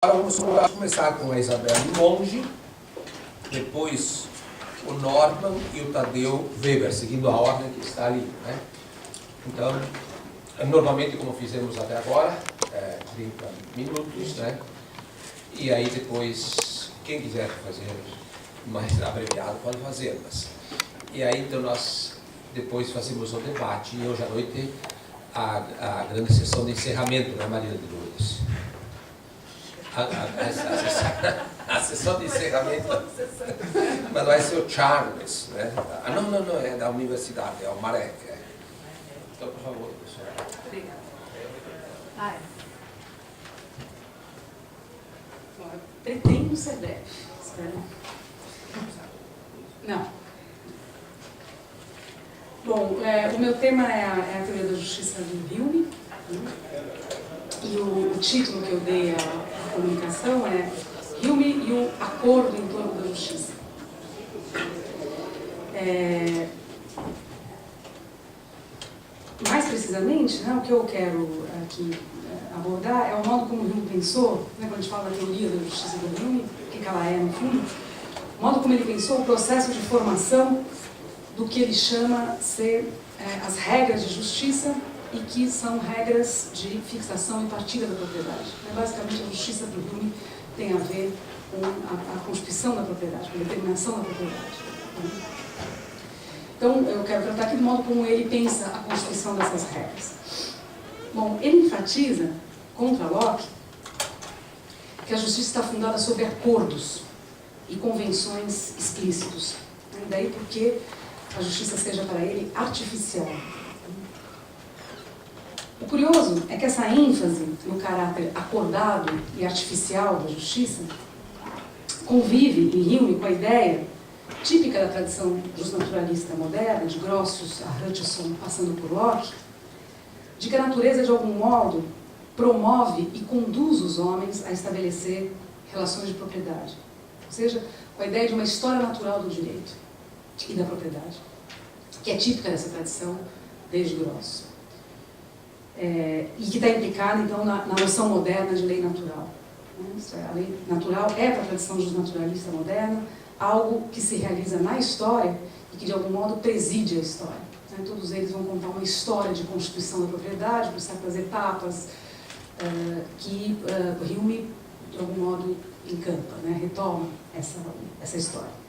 Agora vamos começar com a Isabelle Monge, depois o Norman e o Tadeu Weber, seguindo a ordem que está ali, né? Então, normalmente como fizemos até agora, 30 minutos, né? E aí depois, quem quiser fazer mais abreviado pode fazer, mas... E aí então nós depois fazemos o debate e hoje à noite a grande sessão de encerramento, né, Maria de Lourdes? A sessão de encerramento, mas vai ser o Charles, né? Ah, não, é da universidade, é o Marek. Então, por favor, professora. Obrigada. Bom, eu pretendo ser breve, espero. Não. Bom, o meu tema é a teoria da justiça do Hume, né? E o título que eu dei à comunicação é Hume e o acordo em torno da justiça. Mais precisamente, né, o que eu quero aqui abordar é o modo como Hume pensou, né, quando a gente fala da teoria da justiça do Hume, o que ela é no fundo, o modo como ele pensou o processo de formação do que ele chama ser as regras de justiça e que são regras de fixação e partilha da propriedade. Basicamente, a justiça para o Hume tem a ver com a constituição da propriedade, com a determinação da propriedade. Então, eu quero tratar aqui do modo como ele pensa a constituição dessas regras. Bom, ele enfatiza, contra Locke, que a justiça está fundada sobre acordos e convenções explícitos. Daí porque a justiça seja para ele artificial. O curioso é que essa ênfase no caráter acordado e artificial da justiça convive em Hume com a ideia típica da tradição justnaturalista moderna, de Grotius a Hutcheson, passando por Locke, de que a natureza, de algum modo, promove e conduz os homens a estabelecer relações de propriedade. Ou seja, com a ideia de uma história natural do direito e da propriedade, que é típica dessa tradição desde Grotius. E que está implicada, então, na noção moderna de lei natural. A lei natural é, para a tradição justnaturalista moderna, algo que se realiza na história e que, de algum modo, preside a história. Todos eles vão contar uma história de constituição da propriedade, por certas etapas que Hume, de algum modo, encampa, retoma essa história.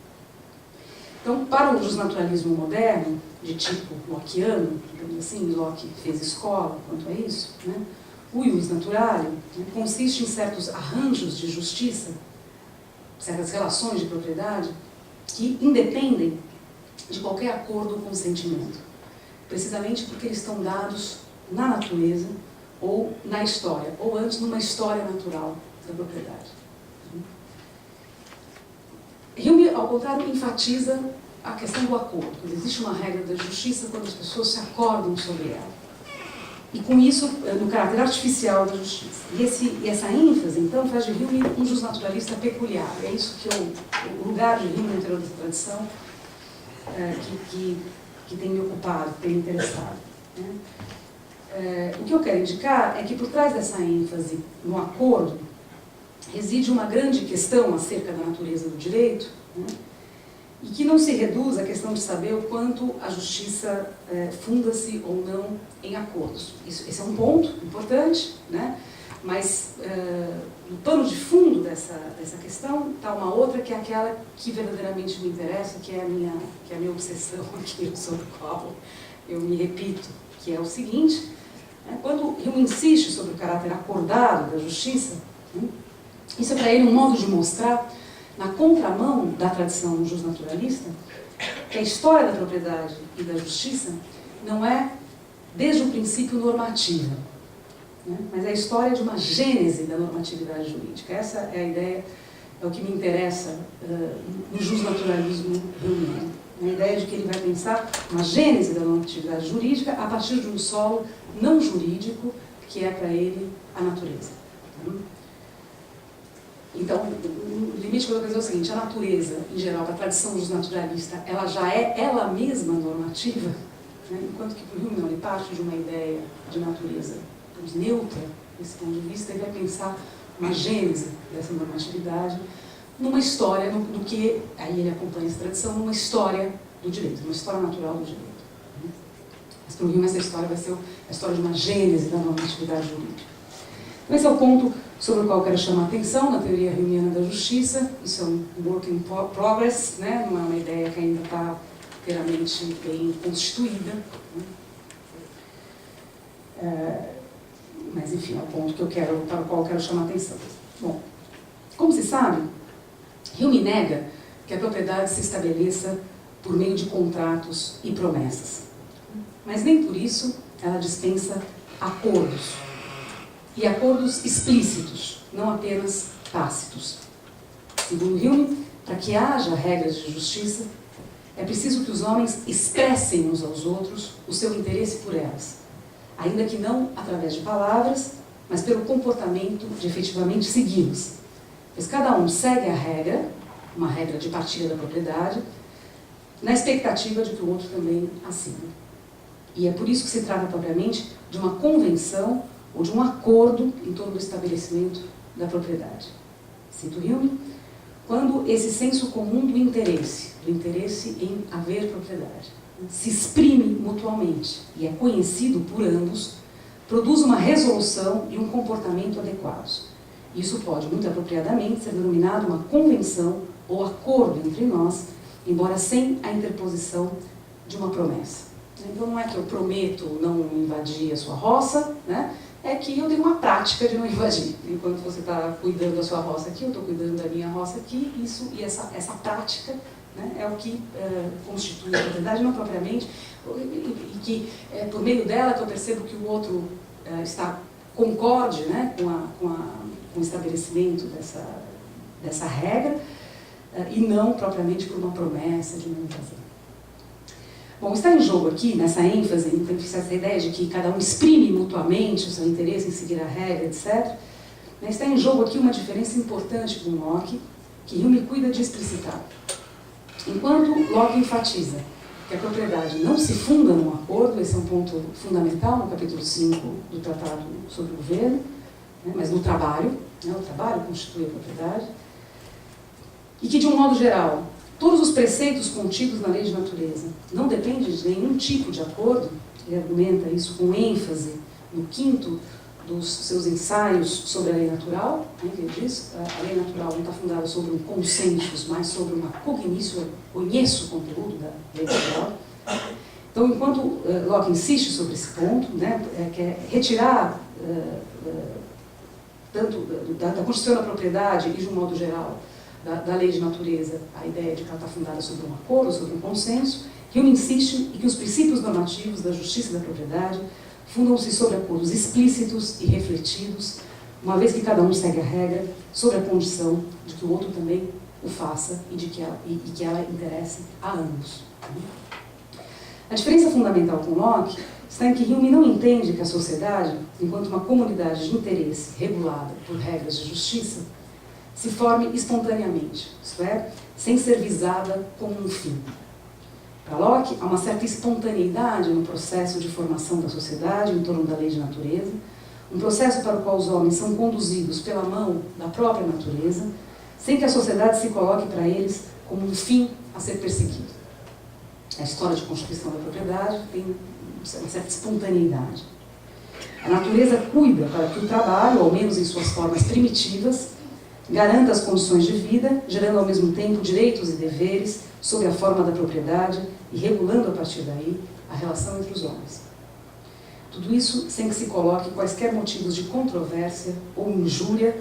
Então, para o justnaturalismo moderno, de tipo lockeano, digamos assim, Locke fez escola quanto a isso, o ius naturale consiste em certos arranjos de justiça, certas relações de propriedade, que independem de qualquer acordo ou consentimento, precisamente porque eles estão dados na natureza ou na história, ou antes numa história natural da propriedade. Hume, ao contrário, enfatiza a questão do acordo. Existe uma regra da justiça quando as pessoas se acordam sobre ela. E com isso, no caráter artificial da justiça. E essa ênfase, então, faz de Hume um justnaturalista peculiar. É isso que o lugar de Hume no interior dessa tradição que tem me ocupado, que tem me interessado. O que eu quero indicar é que por trás dessa ênfase no acordo reside uma grande questão acerca da natureza do direito, e que não se reduz à questão de saber o quanto a justiça funda-se ou não em acordos. Esse é um ponto importante, mas no pano de fundo dessa questão está uma outra, que é aquela que verdadeiramente me interessa, que é a minha obsessão aqui, sobre a qual eu me repito, que é o seguinte: quando eu insisto sobre o caráter acordado da justiça, isso é para ele um modo de mostrar, na contramão da tradição justnaturalista, que a história da propriedade e da justiça não é, desde o princípio, normativa, mas é a história de uma gênese da normatividade jurídica. Essa é a ideia, é o que me interessa no justnaturalismo humeano. A ideia de que ele vai pensar uma gênese da normatividade jurídica a partir de um solo não jurídico, que é para ele a natureza. Então, o limite que eu vou dizer é o seguinte: a natureza, em geral, da tradição justnaturalista, ela já é ela mesma normativa, enquanto que, por Hume, ele parte de uma ideia de natureza neutra, desse ponto de vista, ele vai pensar uma gênese dessa normatividade numa história, no que, aí ele acompanha essa tradição, numa história do direito, uma história natural do direito. Mas para o Hume essa história vai ser a história de uma gênese da normatividade jurídica. Então esse é o ponto sobre o qual eu quero chamar a atenção na teoria humeana da justiça. Isso é um work in progress, né? Não é uma ideia que ainda está inteiramente bem constituída. Mas enfim, é o ponto para o qual eu quero chamar a atenção. Bom, como se sabe, Hume nega que a propriedade se estabeleça por meio de contratos e promessas. Mas nem por isso ela dispensa acordos. E acordos explícitos, não apenas tácitos. Segundo Hume, para que haja regras de justiça, é preciso que os homens expressem uns aos outros o seu interesse por elas, ainda que não através de palavras, mas pelo comportamento de efetivamente segui-las. Pois cada um segue a regra, uma regra de partilha da propriedade, na expectativa de que o outro também a siga. E é por isso que se trata propriamente de uma convenção ou de um acordo em torno do estabelecimento da propriedade. Cito Hume, quando esse senso comum do interesse em haver propriedade, se exprime mutuamente e é conhecido por ambos, produz uma resolução e um comportamento adequados. Isso pode, muito apropriadamente, ser denominado uma convenção ou acordo entre nós, embora sem a interposição de uma promessa. Então não é que eu prometo não invadir a sua roça, né? É que eu tenho uma prática de não invadir. Enquanto você está cuidando da sua roça aqui, eu estou cuidando da minha roça aqui, essa prática, né, é o que constitui a propriedade, não propriamente, e que é por meio dela que eu percebo que o outro concorde, né, com o estabelecimento dessa regra, e não propriamente por uma promessa de não invasão. Bom, está em jogo aqui, nessa ênfase, essa ideia de que cada um exprime mutuamente o seu interesse em seguir a regra, etc. Está em jogo aqui uma diferença importante com Locke, que Hume cuida de explicitar. Enquanto Locke enfatiza que a propriedade não se funda num acordo, esse é um ponto fundamental no capítulo 5 do Tratado sobre o Governo, né, mas no trabalho, né, o trabalho constitui a propriedade, e que, de um modo geral, todos os preceitos contidos na lei de natureza não dependem de nenhum tipo de acordo. Ele argumenta isso com ênfase no quinto dos seus ensaios sobre a lei natural, né, que ele diz, a lei natural não está fundada sobre um consensus, mas sobre uma cognição, conheço o conteúdo da lei natural. Então, enquanto Locke insiste sobre esse ponto, né, quer retirar tanto da constituição da propriedade e, de um modo geral, da lei de natureza, a ideia de que ela está fundada sobre um acordo, sobre um consenso, Hume insiste em que os princípios normativos da justiça e da propriedade fundam-se sobre acordos explícitos e refletidos, uma vez que cada um segue a regra, sobre a condição de que o outro também o faça e que ela interesse a ambos. A diferença fundamental com Locke está em que Hume não entende que a sociedade, enquanto uma comunidade de interesse regulada por regras de justiça, se forme espontaneamente, isto é, sem ser visada como um fim. Para Locke, há uma certa espontaneidade no processo de formação da sociedade em torno da lei de natureza, um processo para o qual os homens são conduzidos pela mão da própria natureza, sem que a sociedade se coloque para eles como um fim a ser perseguido. A história de constituição da propriedade tem uma certa espontaneidade. A natureza cuida para que o trabalho, ao menos em suas formas primitivas, garanta as condições de vida, gerando ao mesmo tempo direitos e deveres sob a forma da propriedade e regulando a partir daí a relação entre os homens. Tudo isso sem que se coloque quaisquer motivos de controvérsia ou injúria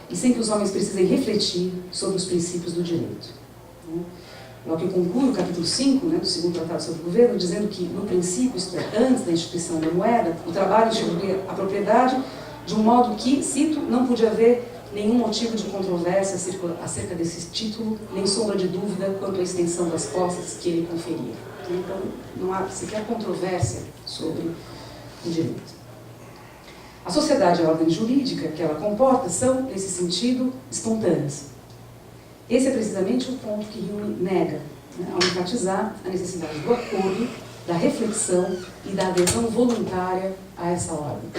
e sem que os homens precisem refletir sobre os princípios do direito. Locke conclui o capítulo 5, do segundo Tratado sobre o Governo, dizendo que, no princípio, isto é, antes da instituição da moeda, o trabalho instituía a propriedade de um modo que, cito, não podia haver nenhum motivo de controvérsia acerca desse título, nem sombra de dúvida quanto à extensão das posses que ele conferia. Então, não há sequer controvérsia sobre o direito. A sociedade e a ordem jurídica que ela comporta são, nesse sentido, espontâneas. Esse é precisamente o ponto que Hume nega, ao enfatizar a necessidade do acordo, da reflexão e da adesão voluntária a essa ordem.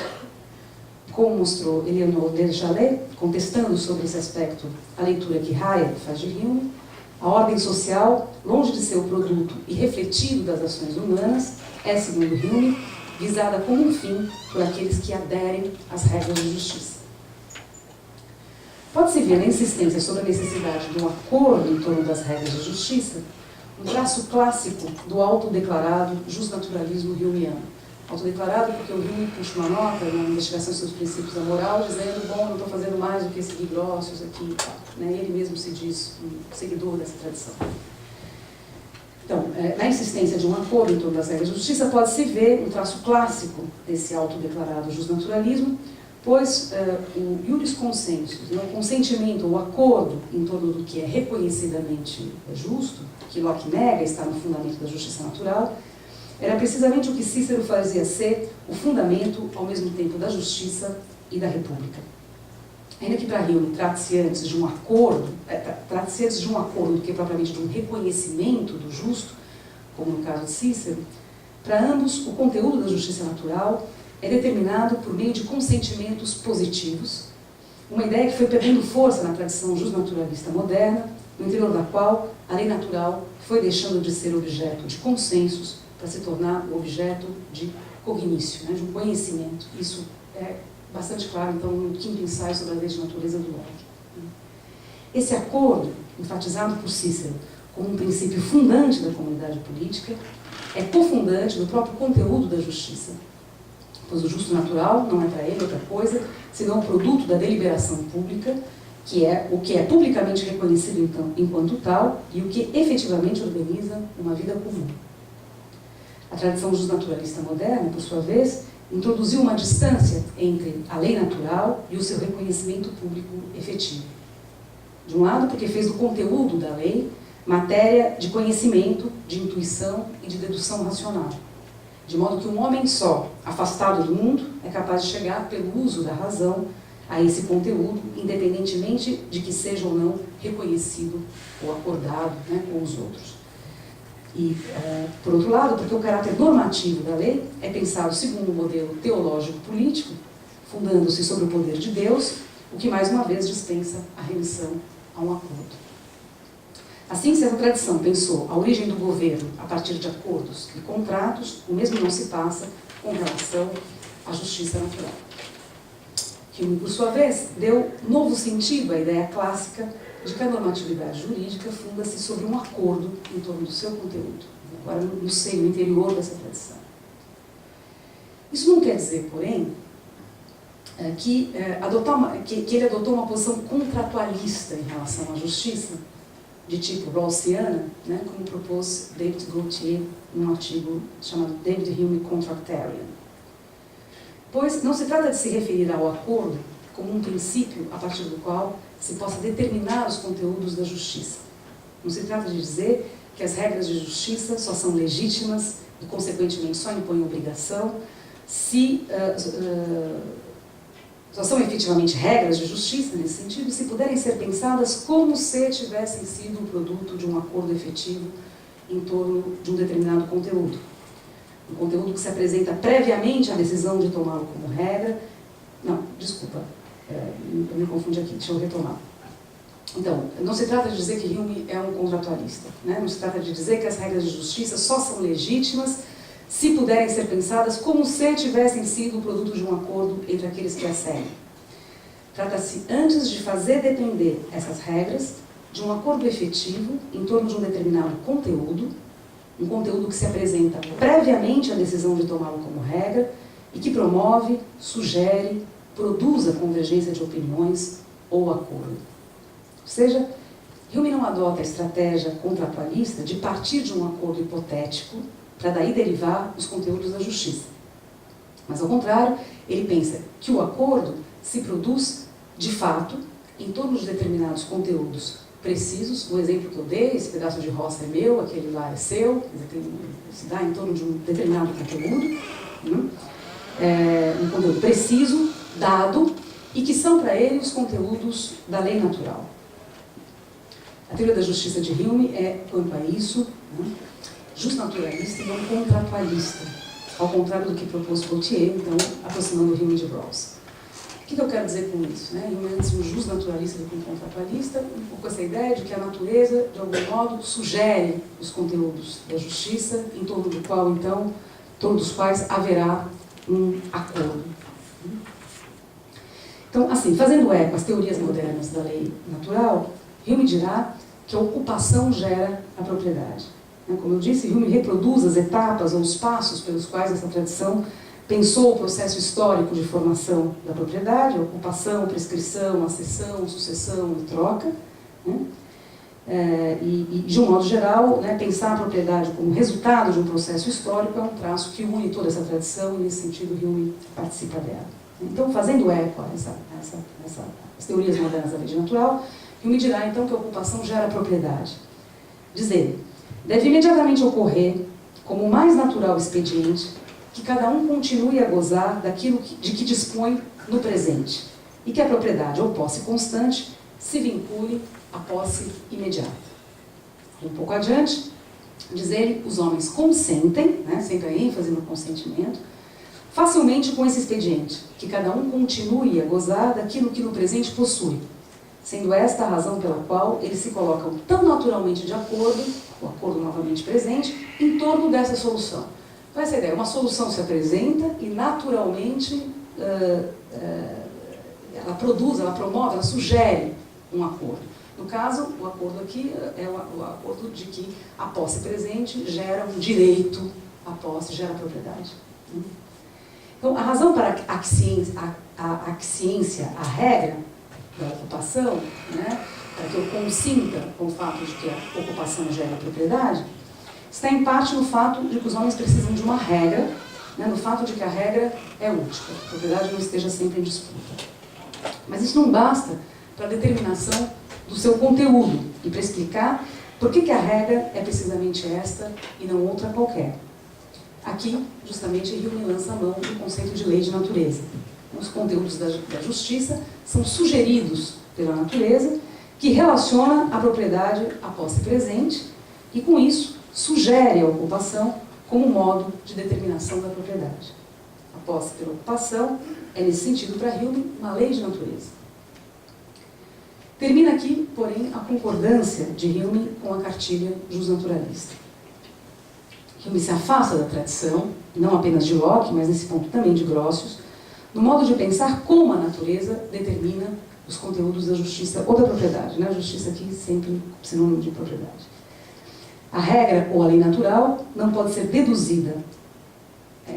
como mostrou Eleanor Desjalais, contestando sobre esse aspecto a leitura que Hayek faz de Hume, a ordem social, longe de ser o produto e refletido das ações humanas, é, segundo Hume, visada como um fim por aqueles que aderem às regras de justiça. Pode-se ver na insistência sobre a necessidade de um acordo em torno das regras de justiça um traço clássico do autodeclarado justnaturalismo humeano. Autodeclarado porque o Hume puxa uma nota na investigação sobre os princípios da moral, dizendo, bom, não estou fazendo mais do que seguir Grotius aqui e tal. Né? Ele mesmo se diz um seguidor dessa tradição. Então, na insistência de um acordo em torno das regras de justiça, pode-se ver um traço clássico desse autodeclarado justnaturalismo, pois o iuris consensus, o consentimento, o acordo em torno do que é reconhecidamente justo, que Locke nega está no fundamento da justiça natural, era precisamente o que Cícero fazia ser o fundamento, ao mesmo tempo, da justiça e da república. Ainda que para Hume trate-se antes de um acordo, do que propriamente de um reconhecimento do justo, como no caso de Cícero, para ambos o conteúdo da justiça natural é determinado por meio de consentimentos positivos, uma ideia que foi perdendo força na tradição justnaturalista moderna, no interior da qual a lei natural foi deixando de ser objeto de consensos para se tornar o objeto de cognício, né, de um conhecimento. Isso é bastante claro, então, no quinto ensaio sobre a lei de natureza do Locke. Esse acordo, enfatizado por Cícero como um princípio fundante da comunidade política, é cofundante do próprio conteúdo da justiça, pois o justo natural não é para ele outra coisa senão o produto da deliberação pública, que é o que é publicamente reconhecido então, enquanto tal e o que efetivamente organiza uma vida comum. A tradição justnaturalista moderna, por sua vez, introduziu uma distância entre a lei natural e o seu reconhecimento público efetivo. De um lado, porque fez do conteúdo da lei matéria de conhecimento, de intuição e de dedução racional, de modo que um homem só, afastado do mundo, é capaz de chegar, pelo uso da razão, a esse conteúdo, independentemente de que seja ou não reconhecido ou acordado, né, com os outros. E, por outro lado, porque o caráter normativo da lei é pensado segundo o modelo teológico-político, fundando-se sobre o poder de Deus, o que mais uma vez dispensa a remissão a um acordo. Assim, se a tradição pensou a origem do governo a partir de acordos e contratos, o mesmo não se passa com relação à justiça natural. Hume, por sua vez, deu novo sentido à ideia clássica de que a normatividade jurídica funda-se sobre um acordo em torno do seu conteúdo, agora no seio interior dessa tradição. Isso não quer dizer, porém, que ele adotou uma posição contratualista em relação à justiça, de tipo rawlsiana, né, como propôs David Gauthier num artigo chamado David Hume Contractarian. Pois não se trata de se referir ao acordo como um princípio a partir do qual se possa determinar os conteúdos da justiça. Não se trata de dizer que as regras de justiça só são legítimas e, consequentemente, só impõem obrigação se só são efetivamente regras de justiça, nesse sentido, se puderem ser pensadas como se tivessem sido o produto de um acordo efetivo em torno de um determinado conteúdo. Um conteúdo que se apresenta previamente à decisão de tomá-lo como regra. Não, desculpa, eu me confundi aqui, deixa eu retomar. Então, não se trata de dizer que Hume é um contratualista, né? Não se trata de dizer que as regras de justiça só são legítimas se puderem ser pensadas como se tivessem sido o produto de um acordo entre aqueles que as seguem. Trata-se, antes de fazer depender essas regras, de um acordo efetivo em torno de um determinado conteúdo, um conteúdo que se apresenta previamente à decisão de tomá-lo como regra e que promove, sugere, produz a convergência de opiniões ou acordo. Ou seja, Hume não adota a estratégia contratualista de partir de um acordo hipotético para daí derivar os conteúdos da justiça. Mas, ao contrário, ele pensa que o acordo se produz, de fato, em torno de determinados conteúdos precisos. O exemplo que eu dei, esse pedaço de roça é meu, aquele lá é seu, se dá em torno de um determinado conteúdo, um conteúdo preciso, dado, e que são para ele os conteúdos da lei natural. A teoria da justiça de Hume é, quanto a isso, justnaturalista e não contratualista, ao contrário do que propôs Gauthier, então, aproximando Hume de Rawls. que eu quero dizer com isso? Hume, antes um justnaturalista do que um contratualista, um pouco essa ideia de que a natureza, de algum modo, sugere os conteúdos da justiça, em torno do qual, então, em torno dos quais haverá um acordo. Então, assim, fazendo eco às teorias modernas da lei natural, Hume dirá que a ocupação gera a propriedade. Como eu disse, Hume reproduz as etapas ou os passos pelos quais essa tradição pensou o processo histórico de formação da propriedade, a ocupação, prescrição, acessão, sucessão e troca. E, de um modo geral, pensar a propriedade como resultado de um processo histórico é um traço que une toda essa tradição e, nesse sentido, Hume participa dela. Então, fazendo eco a as teorias modernas da lei natural, Hume dirá, então, que a ocupação gera propriedade. Diz ele, deve imediatamente ocorrer, como o mais natural expediente, que cada um continue a gozar daquilo de que dispõe no presente, e que a propriedade ou posse constante se vincule à posse imediata. Um pouco adiante, diz ele, os homens consentem, sempre a ênfase no consentimento, facilmente com esse expediente, que cada um continue a gozar daquilo que no presente possui, sendo esta a razão pela qual eles se colocam tão naturalmente de acordo, o acordo novamente presente, em torno dessa solução. Então, essa ideia, uma solução se apresenta e naturalmente ela produz, ela promove, ela sugere um acordo. No caso, o acordo aqui é o acordo de que a posse presente gera um direito, a posse gera a propriedade. Então, a razão para a axiência, a regra da ocupação, para que eu consinta com o fato de que a ocupação gera a propriedade, está em parte no fato de que os homens precisam de uma regra, no fato de que a regra é útil, a propriedade não esteja sempre em disputa. Mas isso não basta para a determinação do seu conteúdo e para explicar por que a regra é precisamente esta e não outra qualquer. Aqui, justamente, Hume lança a mão do conceito de lei de natureza. Os conteúdos da justiça são sugeridos pela natureza, que relaciona a propriedade à posse presente e, com isso, sugere a ocupação como modo de determinação da propriedade. A posse pela ocupação é, nesse sentido, para Hume, uma lei de natureza. Termina aqui, porém, a concordância de Hume com a cartilha justnaturalista. Hume se afasta da tradição, não apenas de Locke, mas nesse ponto também de Grotius, no modo de pensar como a natureza determina os conteúdos da justiça ou da propriedade. A justiça aqui sempre sinônimo de propriedade. A regra ou a lei natural não pode ser deduzida.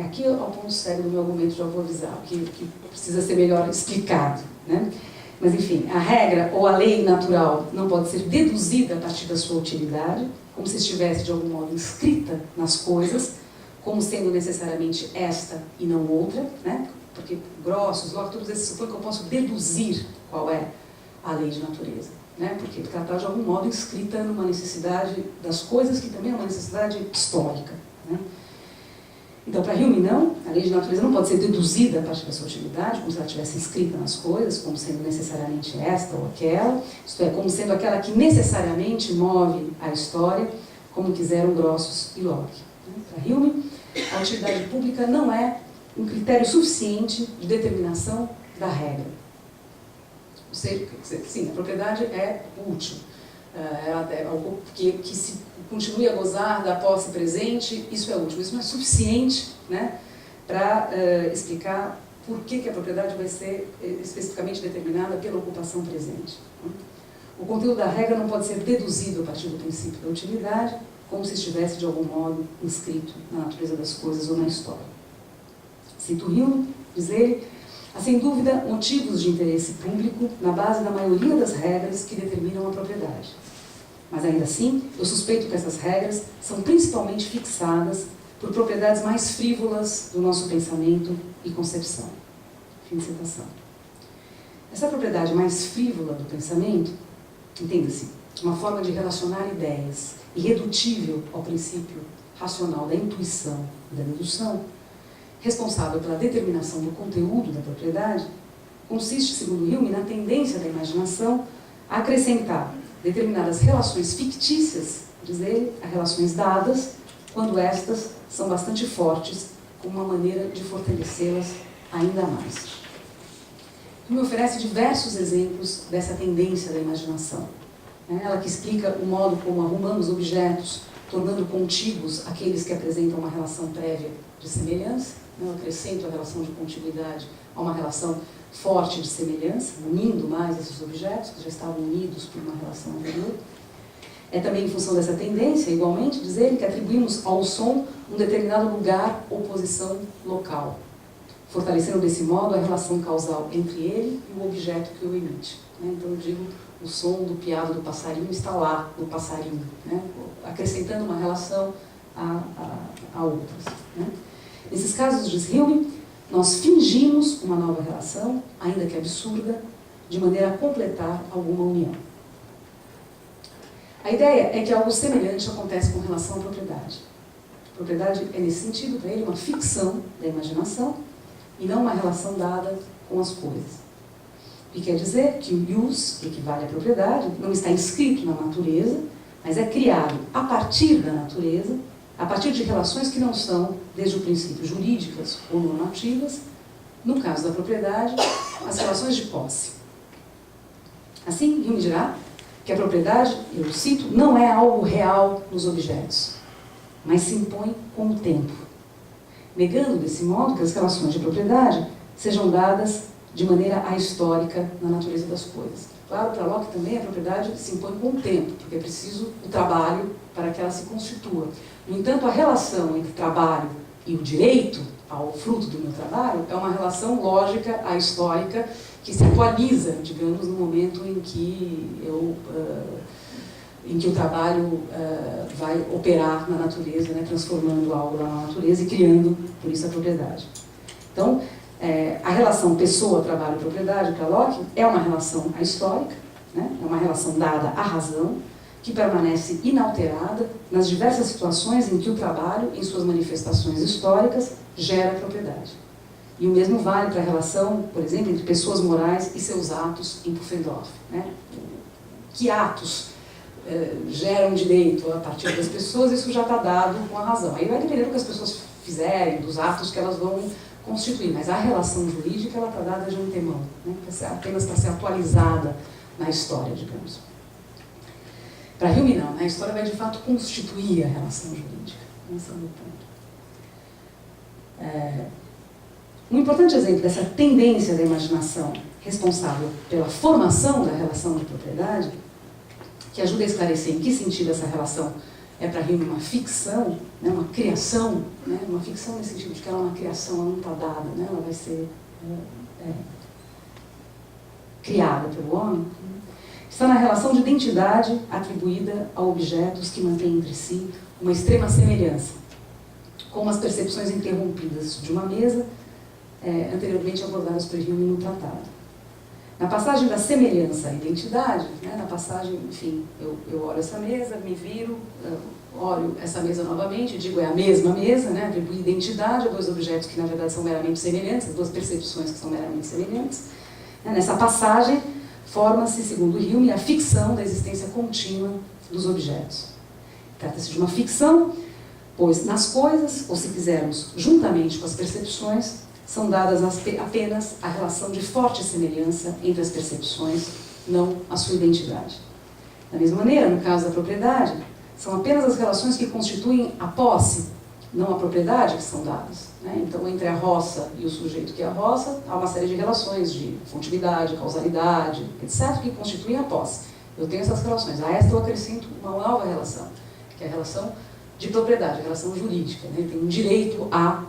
Aqui é o ponto cego do meu argumento, já vou avisar, que precisa ser melhor explicado. Mas, enfim, a regra ou a lei natural não pode ser deduzida a partir da sua utilidade, como se estivesse, de algum modo, inscrita nas coisas, como sendo necessariamente esta e não outra, porque Grotius, Locke, todos esses supõem que eu posso deduzir qual é a lei de natureza, porque ela está, de algum modo, inscrita numa necessidade das coisas, que também é uma necessidade histórica. Então, para Hume, não, a lei de natureza não pode ser deduzida a partir da sua utilidade, como se ela estivesse inscrita nas coisas, como sendo necessariamente esta ou aquela, isto é, como sendo aquela que necessariamente move a história, como quiseram Grotius e Locke. Para Hume, a utilidade pública não é um critério suficiente de determinação da regra. Ou seja, sim, a propriedade é útil, que se continue a gozar da posse presente, isso é útil. Isso não é suficiente para explicar por que a propriedade vai ser especificamente determinada pela ocupação presente. O conteúdo da regra não pode ser deduzido a partir do princípio da utilidade, como se estivesse, de algum modo, inscrito na natureza das coisas ou na história. Cito Hume, diz ele, há sem dúvida motivos de interesse público na base da maioria das regras que determinam a propriedade. Mas ainda assim, eu suspeito que essas regras são principalmente fixadas por propriedades mais frívolas do nosso pensamento e concepção. Fim de citação. Essa propriedade mais frívola do pensamento, entenda-se, uma forma de relacionar ideias, irredutível ao princípio racional da intuição e da dedução, responsável pela determinação do conteúdo da propriedade, consiste, segundo Hume, na tendência da imaginação a acrescentar determinadas relações fictícias, diz ele, a relações dadas, quando estas são bastante fortes, como uma maneira de fortalecê-las ainda mais. Hume oferece diversos exemplos dessa tendência da imaginação. Ela que explica o modo como arrumamos objetos, tornando contíguos aqueles que apresentam uma relação prévia de semelhança. Eu acrescento a relação de contiguidade a uma relação forte de semelhança, unindo mais esses objetos que já estavam unidos por uma relação anterior. É também em função dessa tendência, igualmente, dizer que atribuímos ao som um determinado lugar ou posição local, fortalecendo desse modo a relação causal entre ele e o objeto que o emite. Então eu digo, o som do piado do passarinho está lá no passarinho, acrescentando uma relação a outras. Nesses casos, diz Hume, nós fingimos uma nova relação, ainda que absurda, de maneira a completar alguma união. A ideia é que algo semelhante acontece com relação à propriedade. A propriedade é, nesse sentido, para ele, uma ficção da imaginação e não uma relação dada com as coisas. E quer dizer que o ius, que equivale à propriedade, não está inscrito na natureza, mas é criado a partir da natureza, a partir de relações que não são, desde o princípio, jurídicas ou normativas, no caso da propriedade, as relações de posse. Assim, Hume dirá que a propriedade, eu cito, não é algo real nos objetos, mas se impõe com o tempo, negando desse modo que as relações de propriedade sejam dadas de maneira ahistórica na natureza das coisas. Claro, para Locke também a propriedade se impõe com o tempo, porque é preciso o trabalho para que ela se constitua. No entanto, a relação entre trabalho e o direito ao fruto do meu trabalho é uma relação lógica, ahistórica, que se atualiza, digamos, no momento em que o trabalho vai operar na natureza, transformando algo lá na natureza e criando, por isso, a propriedade. Então, a relação pessoa, trabalho e propriedade, para Locke, é uma relação ahistórica, é uma relação dada à razão, que permanece inalterada nas diversas situações em que o trabalho, em suas manifestações históricas, gera propriedade. E o mesmo vale para a relação, por exemplo, entre pessoas morais e seus atos em Pufendorf. Que atos geram direito a partir das pessoas, isso já está dado com a razão. Aí vai depender do que as pessoas fizerem, dos atos que elas vão constituir, mas a relação jurídica ela está dada de antemão, apenas para ser atualizada na história, digamos. Para Hume não, a história vai de fato constituir a relação jurídica. Esse é o meu ponto. Um importante exemplo dessa tendência da imaginação responsável pela formação da relação de propriedade, que ajuda a esclarecer em que sentido essa relação é para Hume uma ficção, uma criação, uma ficção nesse sentido de que ela é uma criação, ela não está dada, ela vai ser criada pelo homem, está na relação de identidade atribuída a objetos que mantêm entre si uma extrema semelhança, como as percepções interrompidas de uma mesa, anteriormente abordadas por Hume no tratado. Na passagem da semelhança à identidade, na passagem, enfim, eu olho essa mesa, me viro, olho essa mesa novamente, digo é a mesma mesa, atribuo identidade a dois objetos que na verdade são meramente semelhantes, duas percepções que são meramente semelhantes. Nessa passagem, forma-se, segundo Hume, a ficção da existência contínua dos objetos. Trata-se de uma ficção, pois nas coisas, ou se quisermos, juntamente com as percepções, são dadas apenas a relação de forte semelhança entre as percepções, não a sua identidade. Da mesma maneira, no caso da propriedade, são apenas as relações que constituem a posse, não a propriedade, que são dadas. Então, entre a roça e o sujeito que é a roça, há uma série de relações de fontividade, causalidade, etc., que constituem a posse. Eu tenho essas relações. A esta eu acrescento uma nova relação, que é a relação de propriedade, a relação jurídica. Ele tem um direito a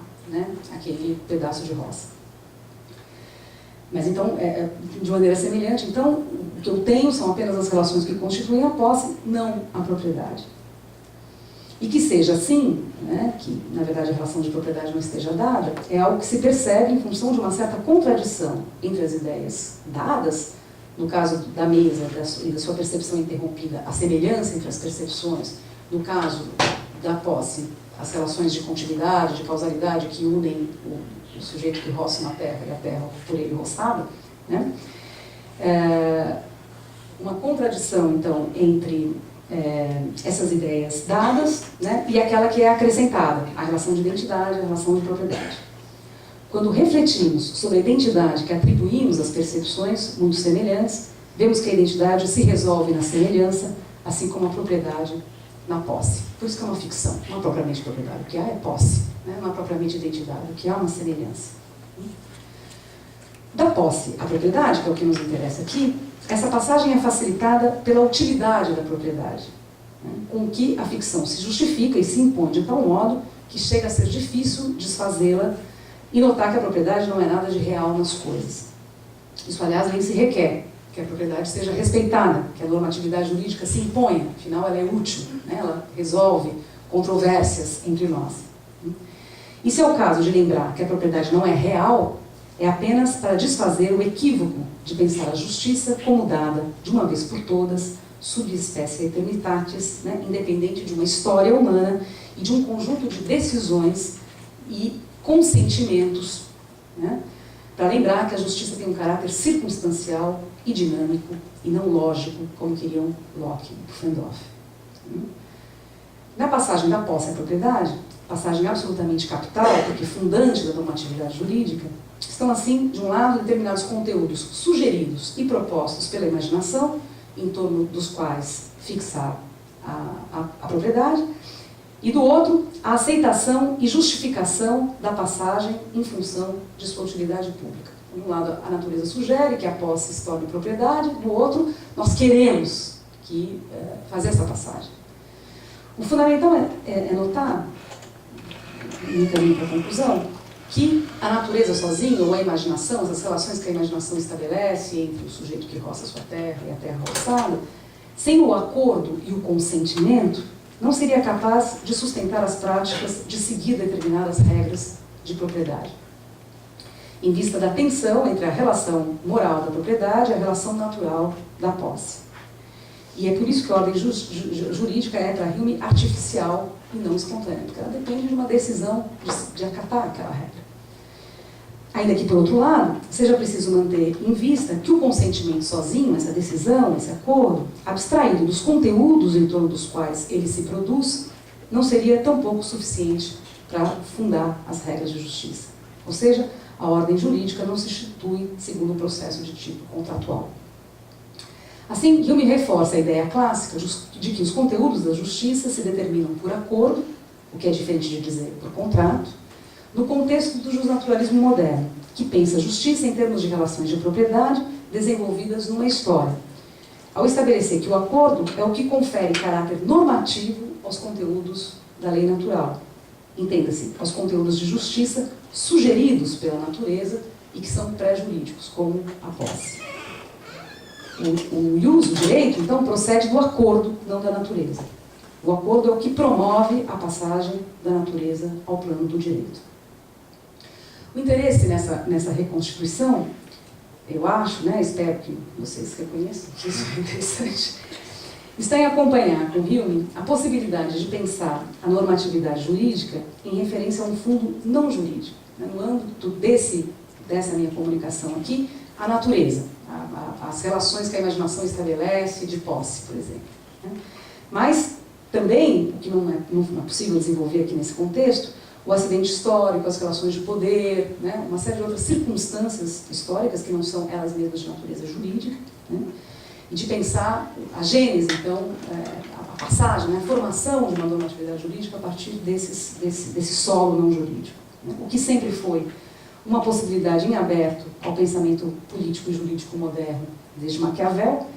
aquele pedaço de roça. Mas então, de maneira semelhante, então, o que eu tenho são apenas as relações que constituem a posse, não a propriedade. E que seja assim, que na verdade a relação de propriedade não esteja dada, é algo que se percebe em função de uma certa contradição entre as ideias dadas, no caso da mesa e da sua percepção interrompida, a semelhança entre as percepções, no caso da posse, as relações de contiguidade, de causalidade que unem o sujeito que roça na terra e a terra por ele roçada, uma contradição, então, entre essas ideias dadas e aquela que é acrescentada, a relação de identidade, a relação de propriedade. quando refletimos sobre a identidade que atribuímos às percepções muito semelhantes, vemos que a identidade se resolve na semelhança, assim como a propriedade na posse. Por isso que é uma ficção, não é propriamente propriedade. O que há é posse, né? Não é propriamente identidade. O que há é uma semelhança. Da posse à propriedade, que é o que nos interessa aqui, essa passagem é facilitada pela utilidade da propriedade, né? Com que a ficção se justifica e se impõe de tal modo que chega a ser difícil desfazê-la e notar que a propriedade não é nada de real nas coisas. Isso, aliás, nem se requer, que a propriedade seja respeitada, que a normatividade jurídica se imponha, afinal ela é útil, né? Ela resolve controvérsias entre nós. E se é o caso de lembrar que a propriedade não é real, é apenas para desfazer o equívoco de pensar a justiça como dada, de uma vez por todas, subespécie eternitatis, né? Independente de uma história humana e de um conjunto de decisões e consentimentos, né? Para lembrar que a justiça tem um caráter circunstancial e dinâmico, e não lógico, como queriam Locke e Pufendorf. Na passagem da posse à propriedade, passagem absolutamente capital, porque fundante da normatividade jurídica, estão assim, de um lado, determinados conteúdos sugeridos e propostos pela imaginação, em torno dos quais fixar a propriedade, e do outro, a aceitação e justificação da passagem em função de sua utilidade pública. De um lado, a natureza sugere que a posse se torne propriedade, do outro, nós queremos fazer essa passagem. O fundamental é notar, no caminho para a conclusão, que a natureza sozinha, ou a imaginação, as relações que a imaginação estabelece entre o sujeito que roça a sua terra e a terra roçada, sem o acordo e o consentimento, não seria capaz de sustentar as práticas de seguir determinadas regras de propriedade. Em vista da tensão entre a relação moral da propriedade e a relação natural da posse. E é por isso que a ordem jurídica é, para Hume, artificial e não espontânea, porque ela depende de uma decisão de acatar aquela regra. Ainda que, por outro lado, seja preciso manter em vista que o consentimento sozinho, essa decisão, esse acordo, abstraído dos conteúdos em torno dos quais ele se produz, não seria tampouco suficiente para fundar as regras de justiça. Ou seja, a ordem jurídica não se institui segundo um processo de tipo contratual. Assim, Hume reforça a ideia clássica de que os conteúdos da justiça se determinam por acordo, o que é diferente de dizer por contrato, no contexto do justnaturalismo moderno, que pensa a justiça em termos de relações de propriedade desenvolvidas numa história, ao estabelecer que o acordo é o que confere caráter normativo aos conteúdos da lei natural. Entenda-se, aos conteúdos de justiça sugeridos pela natureza e que são pré-jurídicos, como a posse. O ius, o direito, então, procede do acordo, não da natureza. O acordo é o que promove a passagem da natureza ao plano do direito. O interesse nessa reconstituição, eu acho, né, espero que vocês reconheçam que isso é interessante, está em acompanhar com Hume a possibilidade de pensar a normatividade jurídica em referência a um fundo não jurídico. Né, no âmbito dessa minha comunicação aqui, a natureza, as relações que a imaginação estabelece de posse, por exemplo. Né. Mas também, o que não é possível desenvolver aqui nesse contexto, o acidente histórico, as relações de poder, né, uma série de outras circunstâncias históricas que não são elas mesmas de natureza jurídica, né, e de pensar a gênese, então, a passagem, né, a formação de uma normatividade jurídica a partir desse solo não jurídico. Né, o que sempre foi uma possibilidade em aberto ao pensamento político e jurídico moderno desde Maquiavel,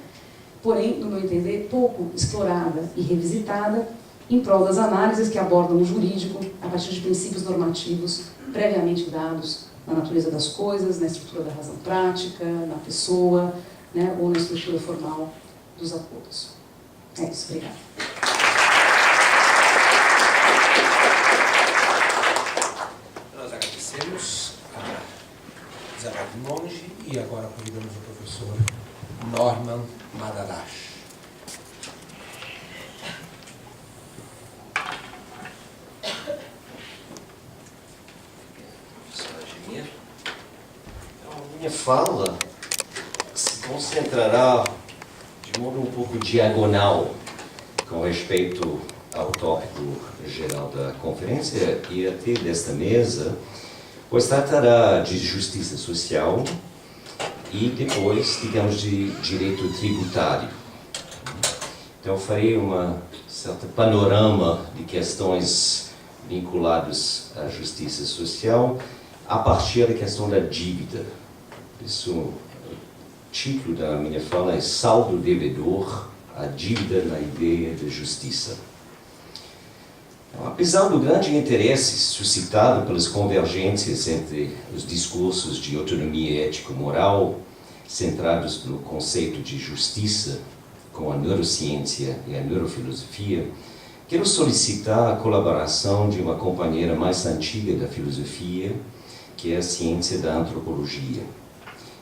porém, no meu entender, pouco explorada e revisitada em prol das análises que abordam o jurídico a partir de princípios normativos previamente dados na natureza das coisas, na estrutura da razão prática, na pessoa, né, ou na estrutura formal dos acordos. É isso, obrigada. Nós agradecemos a Isabel Monge e agora convidamos o professor Norman Madarash. Minha fala se concentrará de modo um pouco diagonal com respeito ao tópico geral da conferência e até desta mesa, pois tratará de justiça social e depois, digamos, de direito tributário. Então, farei uma certa panorama de questões vinculadas à justiça social a partir da questão da dívida. Isso, o título da minha fala é Saldo Devedor, a dívida na ideia de justiça. Então, apesar do grande interesse suscitado pelas convergências entre os discursos de autonomia ético-moral centrados no conceito de justiça com a neurociência e a neurofilosofia, quero solicitar a colaboração de uma companheira mais antiga da filosofia, que é a ciência da antropologia.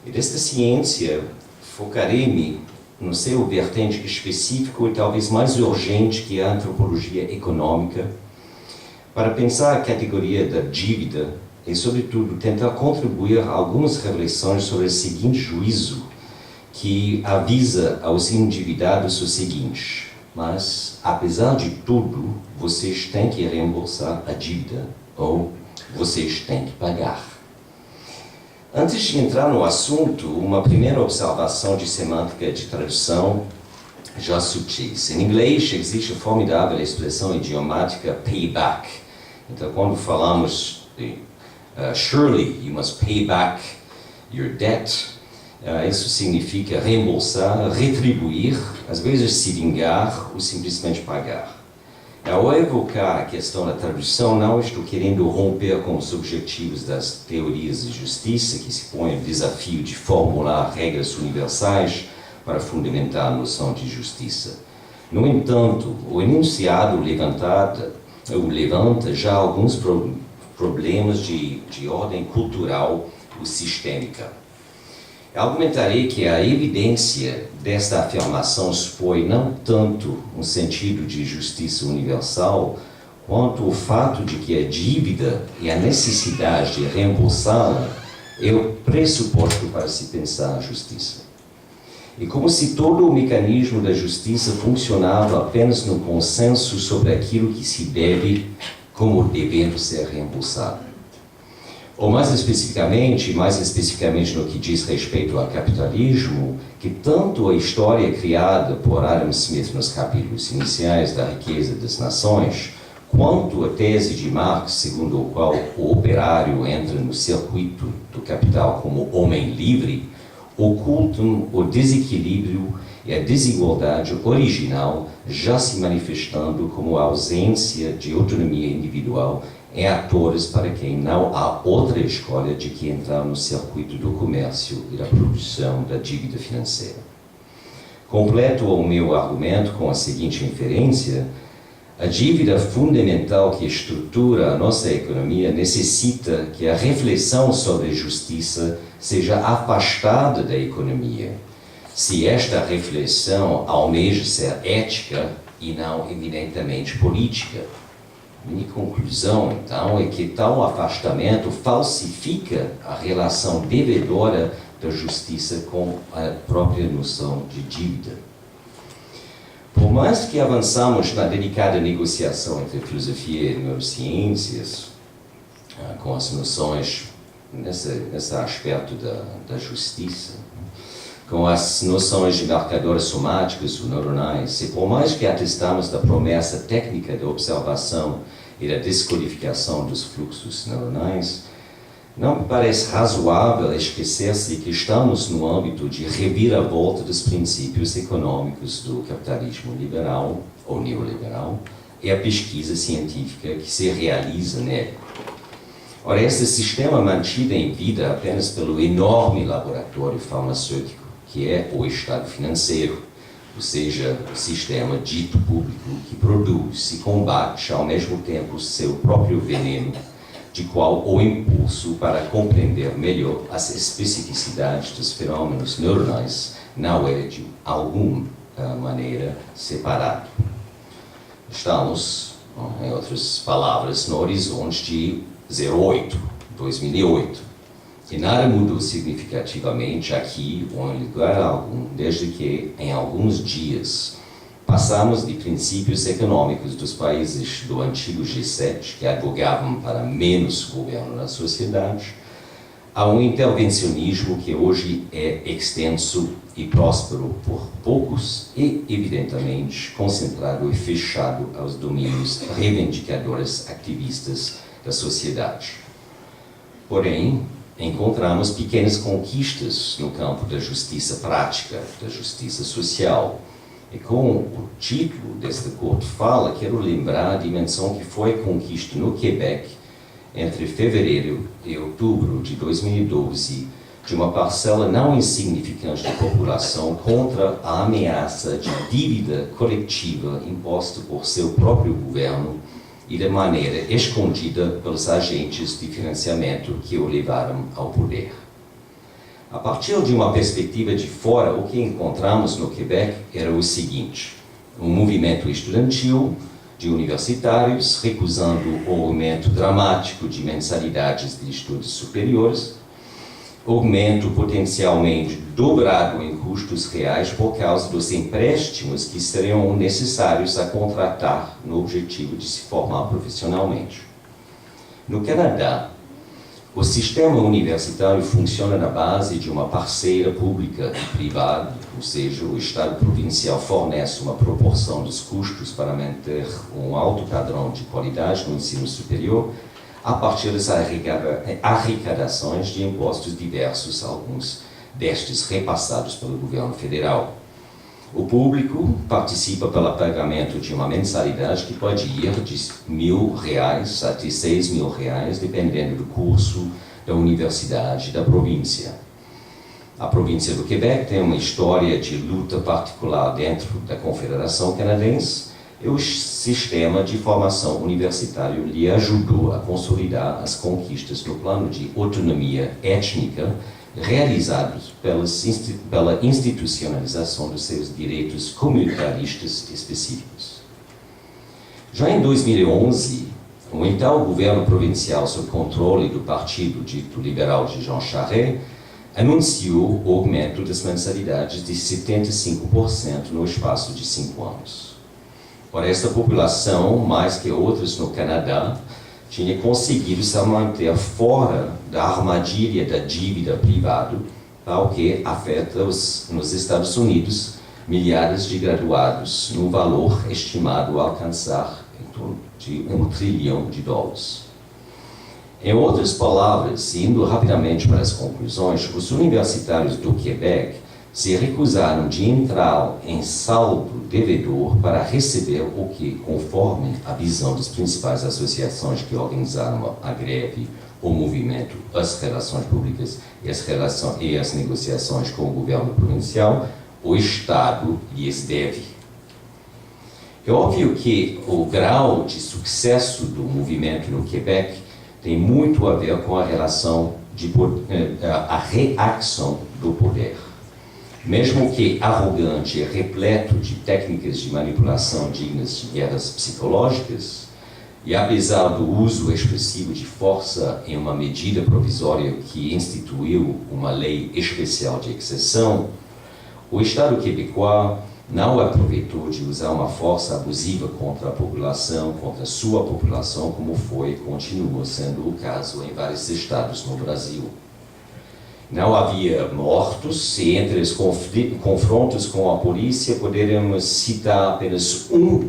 E desta ciência, focarei-me no seu vertente específico e talvez mais urgente, que é a antropologia econômica, para pensar a categoria da dívida e, sobretudo, tentar contribuir a algumas reflexões sobre o seguinte juízo, que avisa aos endividados o seguinte: mas, apesar de tudo, vocês têm que reembolsar a dívida, ou vocês têm que pagar. Antes de entrar no assunto, uma primeira observação de semântica de tradução já sutis. Em inglês existe a formidável expressão idiomática payback. Então, quando falamos de surely you must pay back your debt, isso significa reembolsar, retribuir, às vezes se vingar ou simplesmente pagar. Ao evocar a questão da tradução, não estou querendo romper com os objetivos das teorias de justiça, que se põem o desafio de formular regras universais para fundamentar a noção de justiça. No entanto, o enunciado levanta já alguns problemas de ordem cultural ou sistêmica. Argumentarei que a evidência desta afirmação expõe não tanto um sentido de justiça universal, quanto o fato de que a dívida e a necessidade de reembolsá-la é o pressuposto para se pensar a justiça. E como se todo o mecanismo da justiça funcionava apenas no consenso sobre aquilo que se deve como devendo ser reembolsado. Ou mais especificamente no que diz respeito ao capitalismo, que tanto a história criada por Adam Smith nos capítulos iniciais da Riqueza das Nações, quanto a tese de Marx, segundo o qual o operário entra no circuito do capital como homem livre, ocultam o desequilíbrio e a desigualdade original, já se manifestando como a ausência de autonomia individual em atores para quem não há outra escolha de que entrar no circuito do comércio e da produção da dívida financeira. Completo o meu argumento com a seguinte inferência: a dívida fundamental que estrutura a nossa economia necessita que a reflexão sobre a justiça seja afastada da economia, se esta reflexão almeja ser ética e não eminentemente política. Minha conclusão, então, é que tal afastamento falsifica a relação devedora da justiça com a própria noção de dívida. Por mais que avançamos na delicada negociação entre filosofia e neurociências, com as noções nesse aspecto da justiça, com as noções de marcadores somáticos ou neuronais, e por mais que atestamos da promessa técnica da observação e da descodificação dos fluxos neuronais, não me parece razoável esquecer-se que estamos no âmbito de reviravolta dos princípios econômicos do capitalismo liberal ou neoliberal e a pesquisa científica que se realiza nele. Ora, este sistema mantido em vida apenas pelo enorme laboratório farmacêutico que é o Estado financeiro, ou seja, o sistema dito público que produz e combate ao mesmo tempo seu próprio veneno, de qual o impulso para compreender melhor as especificidades dos fenômenos neuronais não é de alguma maneira separado. Estamos, em outras palavras, no horizonte de 2008. E nada mudou significativamente aqui ou em lugar algum, desde que, em alguns dias, Passamos de princípios econômicos dos países do antigo G7, que advogavam para menos governo na sociedade, a um intervencionismo que hoje é extenso e próspero por poucos e, evidentemente, concentrado e fechado aos domínios reivindicadores ativistas da sociedade. Porém, encontramos pequenas conquistas no campo da justiça prática, da justiça social. E com o título desta curta fala, quero lembrar a dimensão que foi a conquista no Quebec entre fevereiro e outubro de 2012 de uma parcela não insignificante da população contra a ameaça de dívida coletiva imposta por seu próprio governo e de maneira escondida pelos agentes de financiamento que o levaram ao poder. A partir de uma perspectiva de fora, o que encontramos no Quebec era o seguinte: um movimento estudantil de universitários recusando o aumento dramático de mensalidades de estudos superiores, aumento potencialmente dobrado em custos reais por causa dos empréstimos que seriam necessários a contratar no objetivo de se formar profissionalmente. No Canadá, o sistema universitário funciona na base de uma parceira pública e privada, ou seja, o Estado provincial fornece uma proporção dos custos para manter um alto padrão de qualidade no ensino superior, a partir das arrecadações de impostos diversos, alguns destes repassados pelo governo federal. O público participa pelo pagamento de uma mensalidade que pode ir de R$1.000 até R$6.000, dependendo do curso da universidade da província. A província do Quebec tem uma história de luta particular dentro da Confederação Canadense e o sistema de formação universitário lhe ajudou a consolidar as conquistas no plano de autonomia étnica realizados pela institucionalização dos seus direitos comunitaristas específicos. Já em 2011, o então governo provincial sob controle do partido dito liberal de Jean Charest anunciou o aumento das mensalidades de 75% no espaço de 5 anos. Por esta população, mais que outras no Canadá, tinha conseguido se manter fora da armadilha da dívida privada, tal que afeta nos Estados Unidos milhares de graduados, no valor estimado a alcançar em torno de $1 trilhão. Em outras palavras, indo rapidamente para as conclusões, os universitários do Quebec se recusaram de entrar em saldo devedor para receber o que, conforme a visão das principais associações que organizaram a greve, o movimento, as relações públicas e as negociações com o governo provincial, o Estado lhes deve. É óbvio que o grau de sucesso do movimento no Quebec tem muito a ver com a relação a reação do poder. Mesmo que arrogante e repleto de técnicas de manipulação dignas de guerras psicológicas, e apesar do uso expressivo de força em uma medida provisória que instituiu uma lei especial de exceção, o Estado quebecois não aproveitou de usar uma força abusiva contra a população, contra sua população, como foi e continua sendo o caso em vários estados no Brasil. Não havia mortos e entre os confrontos com a polícia poderíamos citar apenas um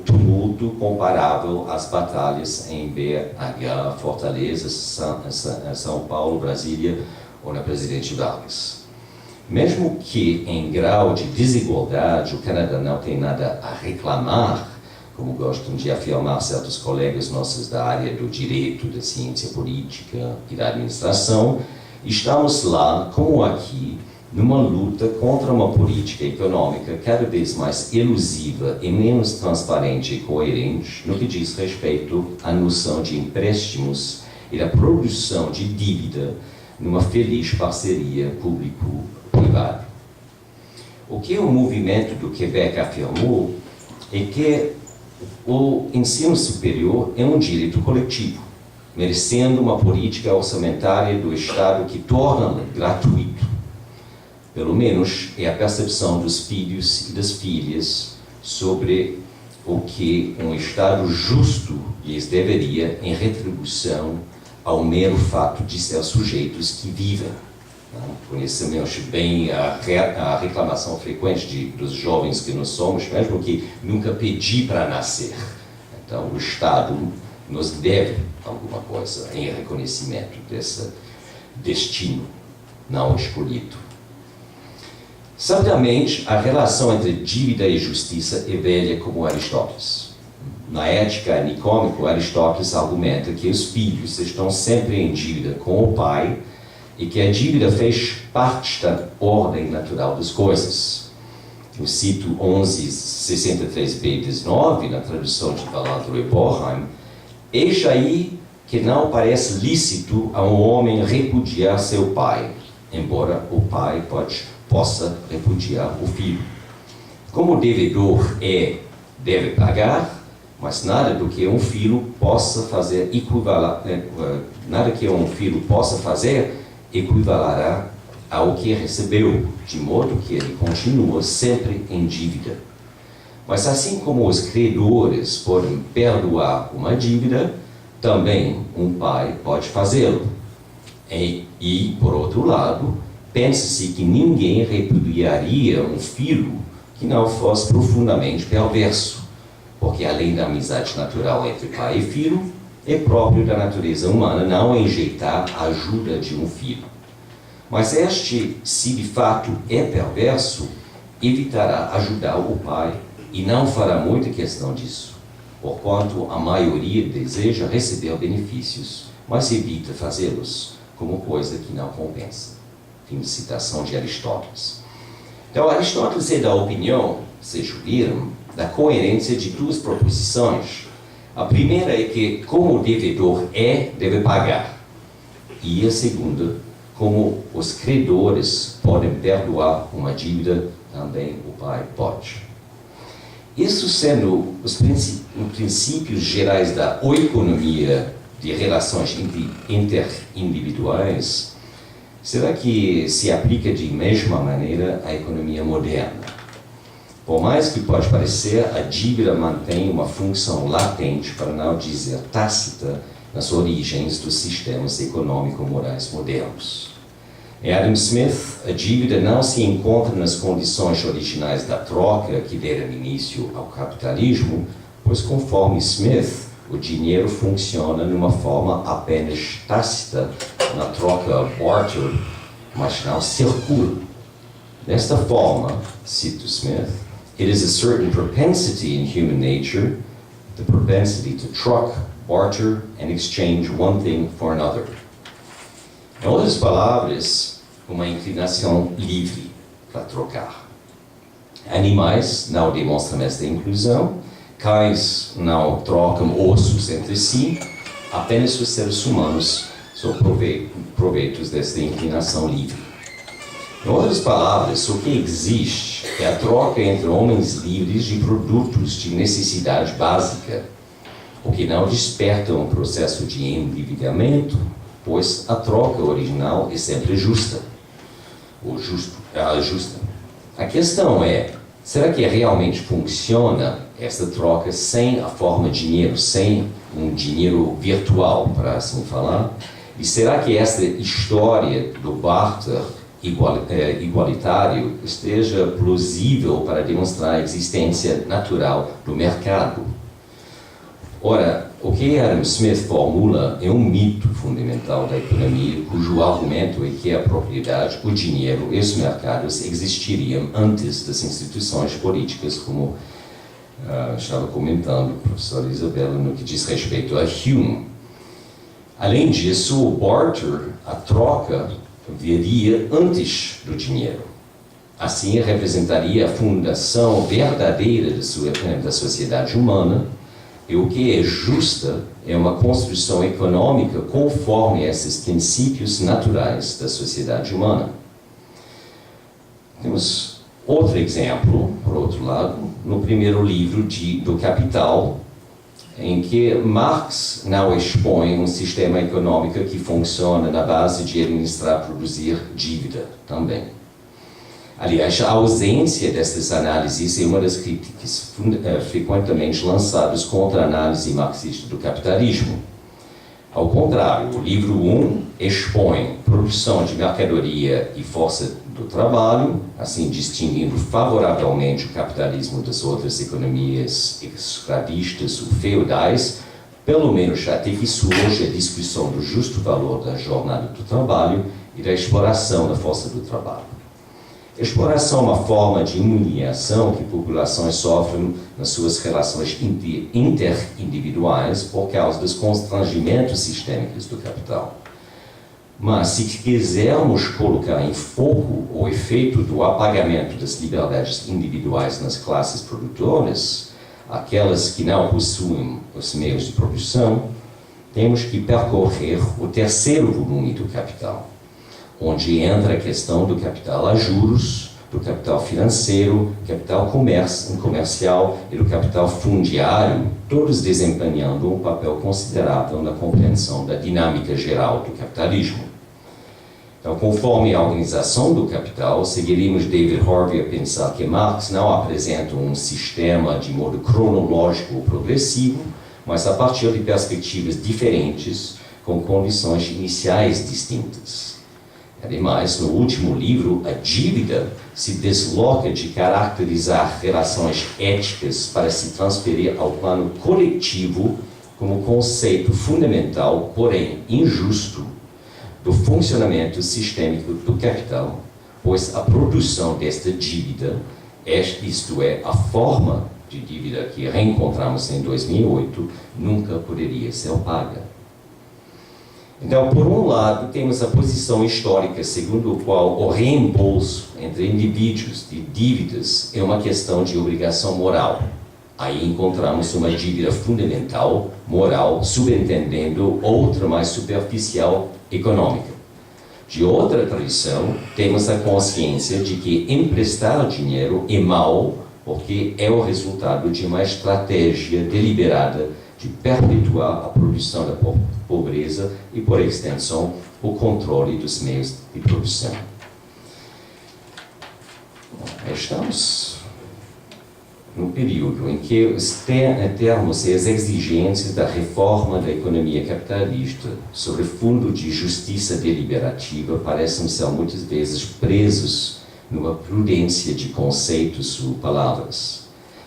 tumulto comparável às batalhas em BH, Fortaleza, São Paulo, Brasília ou na Presidente Vargas. Mesmo que em grau de desigualdade o Canadá não tem nada a reclamar, como gostam de afirmar certos colegas nossos da área do direito, da ciência política e da administração, estamos lá, como aqui, numa luta contra uma política econômica cada vez mais elusiva e menos transparente e coerente no que diz respeito à noção de empréstimos e da produção de dívida numa feliz parceria público-privada. O que o movimento do Quebec afirmou é que o ensino superior é um direito coletivo, merecendo uma política orçamentária do Estado que torna-lo gratuito. Pelo menos é a percepção dos filhos e das filhas sobre o que um Estado justo lhes deveria em retribuição ao mero fato de ser sujeitos que vivem. Conhecemos bem a reclamação frequente dos jovens que nós somos, mesmo que nunca pedi para nascer. Então, o Estado nos deve alguma coisa em reconhecimento desse destino não escolhido. Certamente, a relação entre dívida e justiça é velha como Aristóteles. Na Ética Nicômica, Aristóteles argumenta que os filhos estão sempre em dívida com o pai e que a dívida fez parte da ordem natural das coisas. Eu cito 1163b-19, na tradução de Valandro e Borheim: eis aí que não parece lícito a um homem repudiar seu pai, embora o pai possa repudiar o filho. Como o devedor deve pagar, mas nada do que um filho possa fazer equivalerá ao que recebeu, de modo que ele continua sempre em dívida. Mas assim como os credores podem perdoar uma dívida, também um pai pode fazê-lo. E, por outro lado, pensa-se que ninguém repudiaria um filho que não fosse profundamente perverso, porque além da amizade natural entre pai e filho, é próprio da natureza humana não enjeitar a ajuda de um filho. Mas este, se de fato é perverso, evitará ajudar o pai e não fará muita questão disso, porquanto a maioria deseja receber benefícios, mas evita fazê-los como coisa que não compensa. Fim de citação de Aristóteles. Então, Aristóteles é da opinião, vocês viram, da coerência de duas proposições. A primeira é que, como o devedor deve pagar. E a segunda, como os credores podem perdoar uma dívida, também o pai pode. Isso sendo os princípios gerais da oikonomia de relações interindividuais, será que se aplica de mesma maneira à economia moderna? Por mais que pode parecer, a dívida mantém uma função latente, para não dizer tácita, nas origens dos sistemas econômico-morais modernos. Em Adam Smith, a dívida não se encontra nas condições originais da troca que deram início ao capitalismo, pois, conforme Smith, o dinheiro funciona numa forma apenas tácita na troca barter, mas não circula. Desta forma, cito Smith, it is a certain propensity in human nature, the propensity to truck, barter, and exchange one thing for another. Em outras palavras, uma inclinação livre para trocar. Animais não demonstram esta inclusão, cães não trocam ossos entre si, apenas os seres humanos são proveitos desta inclinação livre. Em outras palavras, o que existe é a troca entre homens livres de produtos de necessidade básica, o que não desperta um processo de endividamento, pois a troca original é sempre justa. A questão é, será que realmente funciona esta troca sem a forma de dinheiro, sem um dinheiro virtual, para assim falar? E será que esta história do barter igualitário esteja plausível para demonstrar a existência natural do mercado? Ora, o que Adam Smith formula é um mito fundamental da economia, cujo argumento é que a propriedade, o dinheiro e os mercados existiriam antes das instituições políticas, como estava comentando a professora Isabela no que diz respeito a Hume. Além disso, o barter, a troca, viria antes do dinheiro. Assim, representaria a fundação verdadeira da sociedade humana, e o que é justa é uma construção econômica conforme esses princípios naturais da sociedade humana. Temos outro exemplo, por outro lado, no primeiro livro do Capital, em que Marx não expõe um sistema econômico que funciona na base de administrar e produzir dívida também. Aliás, a ausência dessas análises é uma das críticas frequentemente lançadas contra a análise marxista do capitalismo. Ao contrário, o livro 1 expõe produção de mercadoria e força do trabalho, assim distinguindo favoravelmente o capitalismo das outras economias escravistas ou feudais, pelo menos até que surge a discussão do justo valor da jornada do trabalho e da exploração da força do trabalho. A exploração é uma forma de humilhação que populações sofrem nas suas relações interindividuais por causa dos constrangimentos sistêmicos do capital. Mas, se quisermos colocar em foco o efeito do apagamento das liberdades individuais nas classes produtoras, aquelas que não possuem os meios de produção, temos que percorrer o terceiro volume do Capital, onde entra a questão do capital a juros, do capital financeiro, capital comercial e do capital fundiário, todos desempenhando um papel considerável na compreensão da dinâmica geral do capitalismo. Então, conforme a organização do capital, seguiríamos David Harvey a pensar que Marx não apresenta um sistema de modo cronológico ou progressivo, mas a partir de perspectivas diferentes, com condições iniciais distintas. Ademais, no último livro, a dívida se desloca de caracterizar relações éticas para se transferir ao plano coletivo como conceito fundamental, porém injusto, do funcionamento sistêmico do capital, pois a produção desta dívida, isto é, a forma de dívida que reencontramos em 2008, nunca poderia ser paga. Então, por um lado, temos a posição histórica segundo a qual o reembolso entre indivíduos de dívidas é uma questão de obrigação moral. Aí encontramos uma dívida fundamental, moral, subentendendo outra mais superficial, econômica. De outra tradição, temos a consciência de que emprestar dinheiro é mal, porque é o resultado de uma estratégia deliberada de perpetuar a produção da pobreza e, por extensão, o controle dos meios de produção. Estamos no período em que os termos e as exigências da reforma da economia capitalista sobre fundo de justiça deliberativa parecem ser muitas vezes presos numa prudência de conceitos ou palavras.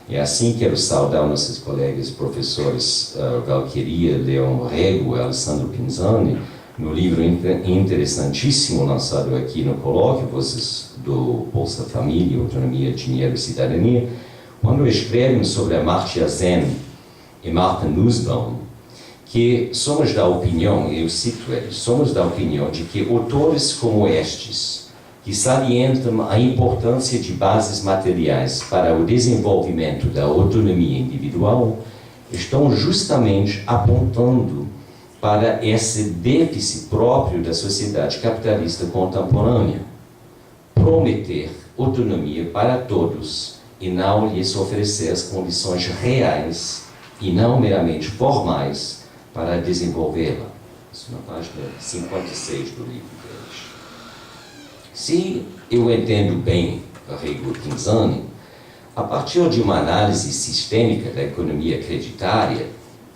É assim que quero saudar nossos colegas professores Valqueria, Leon Rego e Alessandro Pinzani, no livro interessantíssimo lançado aqui no colóquio, Vozes do Bolsa Família, Autonomia, Dinheiro e Cidadania, quando escrevem sobre Amartya Sen e Martin Nussbaum, que somos da opinião, eu cito eles, somos da opinião de que autores como estes, que salientam a importância de bases materiais para o desenvolvimento da autonomia individual, estão justamente apontando para esse déficit próprio da sociedade capitalista contemporânea. Prometer autonomia para todos e não lhes oferecer as condições reais e não meramente formais para desenvolvê-la. Isso na página 56 do livro deles. Se eu entendo bem Rego e Pinzani, a partir de uma análise sistêmica da economia creditária,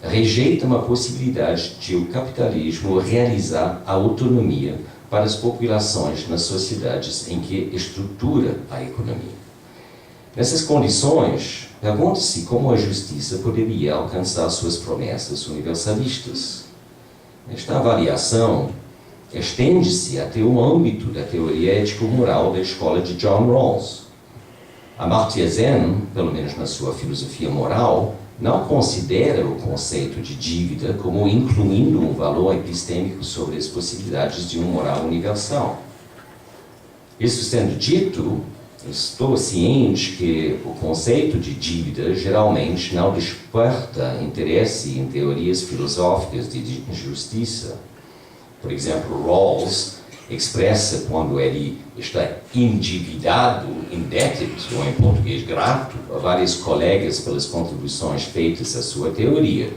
rejeita uma possibilidade de o capitalismo realizar a autonomia para as populações nas sociedades em que estrutura a economia. Nessas condições, pergunta-se como a justiça poderia alcançar suas promessas universalistas. Esta avaliação estende-se até o âmbito da teoria ético-moral da escola de John Rawls. Amartya Sen, pelo menos na sua filosofia moral, não considera o conceito de dívida como incluindo um valor epistêmico sobre as possibilidades de uma moral universal. Isso sendo dito, estou ciente que o conceito de dívida geralmente não desperta interesse em teorias filosóficas de justiça. Por exemplo, Rawls expressa quando ele está endividado, indebted, ou em português grato, a vários colegas pelas contribuições feitas à sua teoria.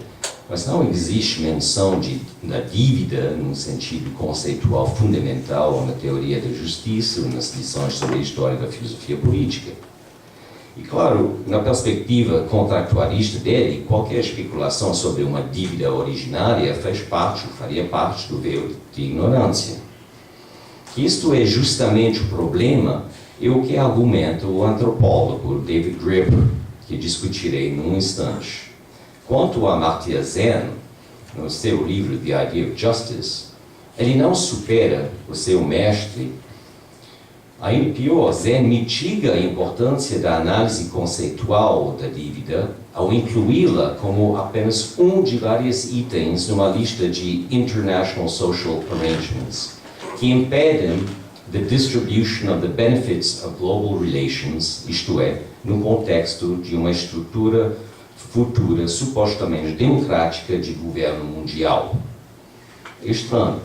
mas não existe menção da dívida num sentido conceitual fundamental na teoria da justiça ou nas lições sobre a história da filosofia política. E claro, na perspectiva contractualista dele, qualquer especulação sobre uma dívida originária faria parte do véu de ignorância. Isto é justamente o problema e o que argumenta o antropólogo David Graeber, que discutirei num instante. Quanto a Amartya Sen, no seu livro The Idea of Justice, ele não supera o seu mestre. Ainda pior, Sen mitiga a importância da análise conceitual da dívida ao incluí-la como apenas um de vários itens numa lista de International Social Arrangements, que impedem the distribution of the benefits of global relations, isto é, no contexto de uma estrutura futura supostamente democrática de governo mundial. Estranho.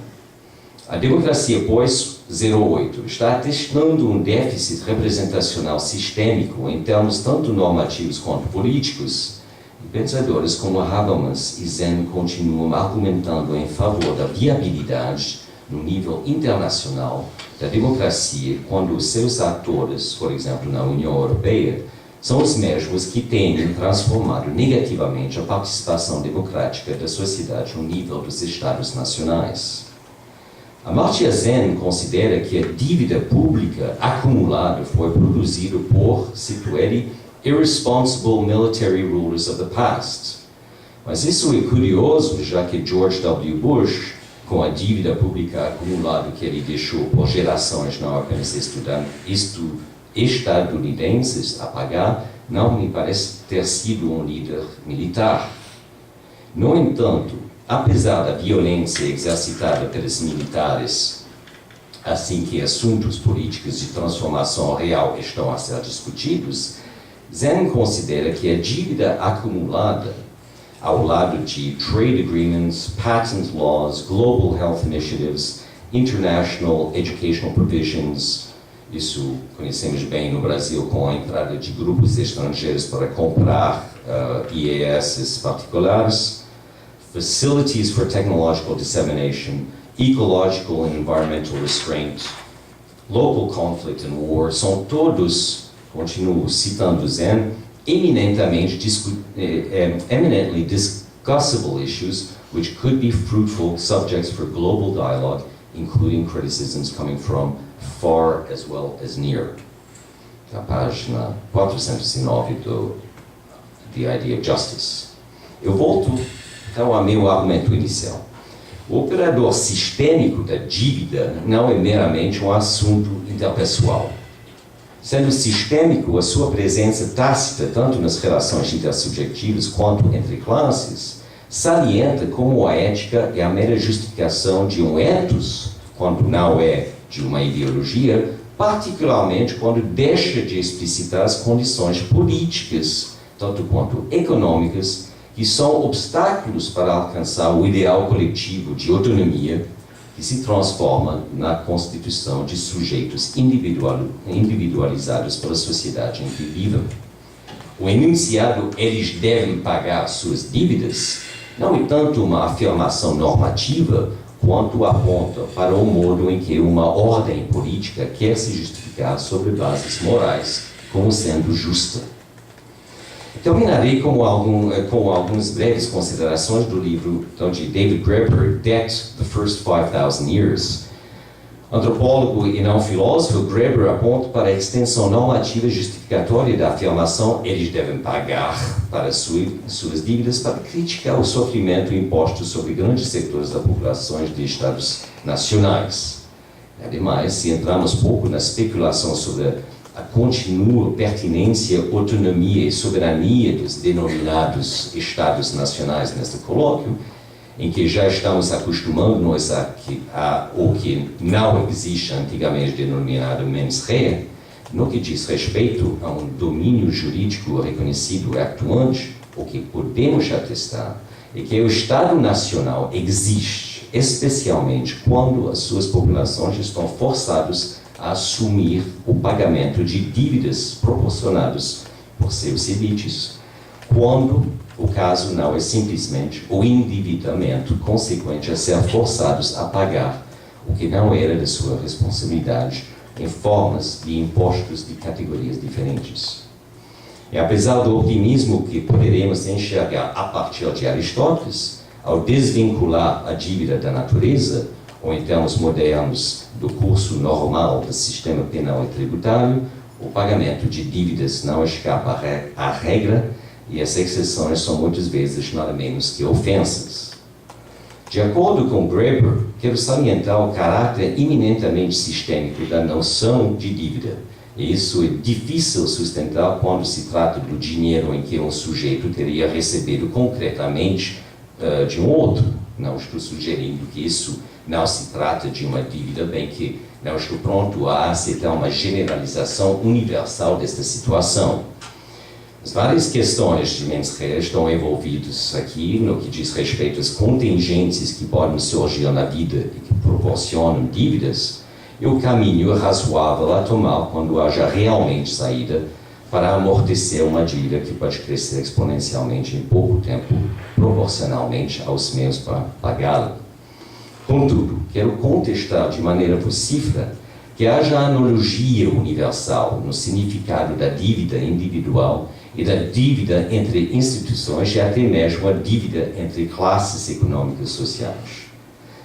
A democracia pós-08 está atestando um déficit representacional sistêmico em termos tanto normativos quanto políticos, e pensadores como Habermas e Sen continuam argumentando em favor da viabilidade no nível internacional da democracia quando os seus atores, por exemplo, na União Europeia, são os mesmos que têm transformado negativamente a participação democrática da sociedade no nível dos Estados nacionais. Amartya Sen considera que a dívida pública acumulada foi produzida por, cito ele, irresponsible military rulers of the past. Mas isso é curioso, já que George W. Bush, com a dívida pública acumulada que ele deixou por gerações não apenas estadunidenses a pagar, não me parece ter sido um líder militar. No entanto, apesar da violência exercitada pelos militares, assim que assuntos políticos de transformação real estão a ser discutidos, Sen considera que a dívida acumulada ao lado de trade agreements, patent laws, global health initiatives, international educational provisions, isso conhecemos bem no Brasil com a entrada de grupos estrangeiros para comprar IES particulares, facilities for technological dissemination, ecological and environmental restraint, local conflict and war, são todos, continuo citando Sen, eminently discussable issues which could be fruitful subjects for global dialogue, including criticisms coming from far as well as near. A página 409 do The Idea of Justice. Eu volto então ao meu argumento inicial. O operador sistêmico da dívida não é meramente um assunto interpessoal. Sendo sistêmico, a sua presença tácita, tanto nas relações intersubjetivas quanto entre classes, salienta como a ética é a mera justificação de um ethos, quando não é de uma ideologia, particularmente quando deixa de explicitar as condições políticas, tanto quanto econômicas, que são obstáculos para alcançar o ideal coletivo de autonomia que se transforma na constituição de sujeitos individualizados pela sociedade em que vivem. O enunciado "eles devem pagar suas dívidas" não é tanto uma afirmação normativa quanto aponta para o modo em que uma ordem política quer se justificar sobre bases morais como sendo justa. Terminarei com algumas breves considerações do livro de David Graeber, Debt, The First 5,000 Years. Antropólogo e não filósofo, Graeber aponta para a extensão normativa justificatória da afirmação "eles devem pagar" para suas dívidas para criticar o sofrimento imposto sobre grandes setores da população de Estados nacionais. Ademais, se entrarmos pouco na especulação sobre a contínua pertinência, autonomia e soberania dos denominados Estados nacionais neste colóquio, em que já estamos acostumando-nos ao que não existe antigamente denominado mens rea, no que diz respeito a um domínio jurídico reconhecido e atuante, o que podemos atestar é que o Estado Nacional existe, especialmente quando as suas populações estão forçadas a assumir o pagamento de dívidas proporcionadas por seus elites, quando o caso não é simplesmente o endividamento consequente a ser forçados a pagar o que não era de sua responsabilidade em formas de impostos de categorias diferentes. E apesar do otimismo que poderemos enxergar a partir de Aristóteles, ao desvincular a dívida da natureza, ou em termos modernos do curso normal do sistema penal e tributário, o pagamento de dívidas não escapa à regra e as exceções são muitas vezes nada menos que ofensas. De acordo com Graeber, quero salientar o caráter eminentemente sistêmico da noção de dívida. E isso é difícil sustentar quando se trata do dinheiro em que um sujeito teria recebido concretamente de um outro. Não estou sugerindo que isso não se trata de uma dívida, bem que não estou pronto a aceitar uma generalização universal desta situação. As várias questões de mens rea estão envolvidas aqui no que diz respeito às contingências que podem surgir na vida e que proporcionam dívidas, e o caminho razoável a tomar quando haja realmente saída para amortecer uma dívida que pode crescer exponencialmente em pouco tempo, proporcionalmente aos meios para pagá-la. Contudo, quero contestar de maneira pacífica que haja analogia universal no significado da dívida individual e da dívida entre instituições e até mesmo a dívida entre classes econômicas sociais.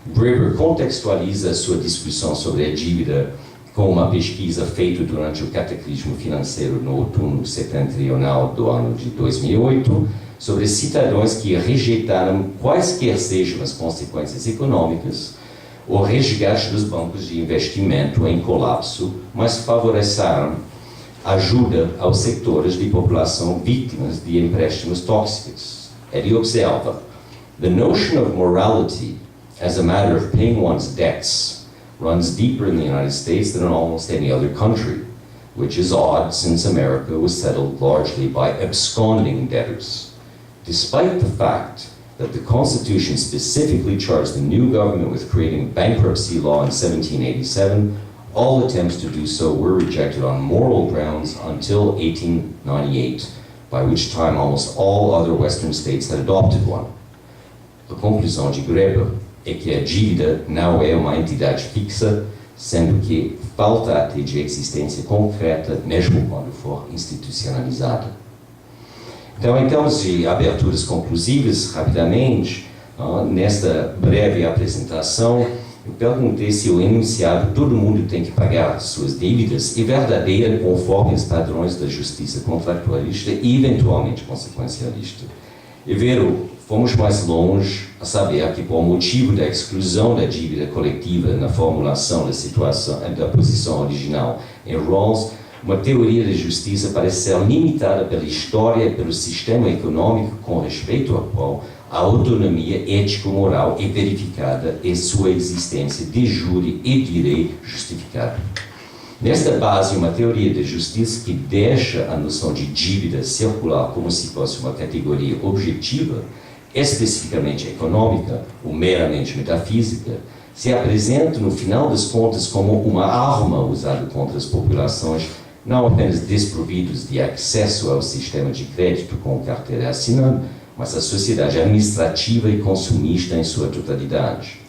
Graeber contextualiza a sua discussão sobre a dívida com uma pesquisa feita durante o Cataclismo Financeiro no outono setentrional do ano de 2008, sobre cidadãos que rejeitaram quaisquer sejam as consequências econômicas ou resgate dos bancos de investimento em colapso, mas favoreceram ajuda aos setores de população vítimas de empréstimos tóxicos. Ele observa: "The notion of morality as a matter of paying one's debts runs deeper in the United States than in almost any other country, which is odd since America was settled largely by absconding debtors. Despite the fact that the Constitution specifically charged the new government with creating bankruptcy law in 1787, all attempts to do so were rejected on moral grounds until 1898, by which time almost all other Western states had adopted one." A conclusão de Graeber é que a dívida não é uma entidade fixa, sendo que falta até de existência concreta, mesmo quando for institucionalizada. Então, em termos de aberturas conclusivas, rapidamente, nesta breve apresentação, eu perguntei se o enunciado "todo mundo tem que pagar suas dívidas" é verdadeiro conforme os padrões da justiça contratualista e eventualmente consequencialista. E fomos mais longe a saber que, por motivo da exclusão da dívida coletiva na formulação da situação, da posição original em Rawls, uma teoria da justiça parece ser limitada pela história e pelo sistema econômico com respeito ao qual a autonomia ético-moral é verificada e sua existência de jure e de justificada. Nesta base, uma teoria da justiça que deixa a noção de dívida circular como se fosse uma categoria objetiva, especificamente econômica ou meramente metafísica, se apresenta, no final das contas, como uma arma usada contra as populações não apenas desprovidos de acesso ao sistema de crédito com carteira assinada, mas a sociedade administrativa e consumista em sua totalidade.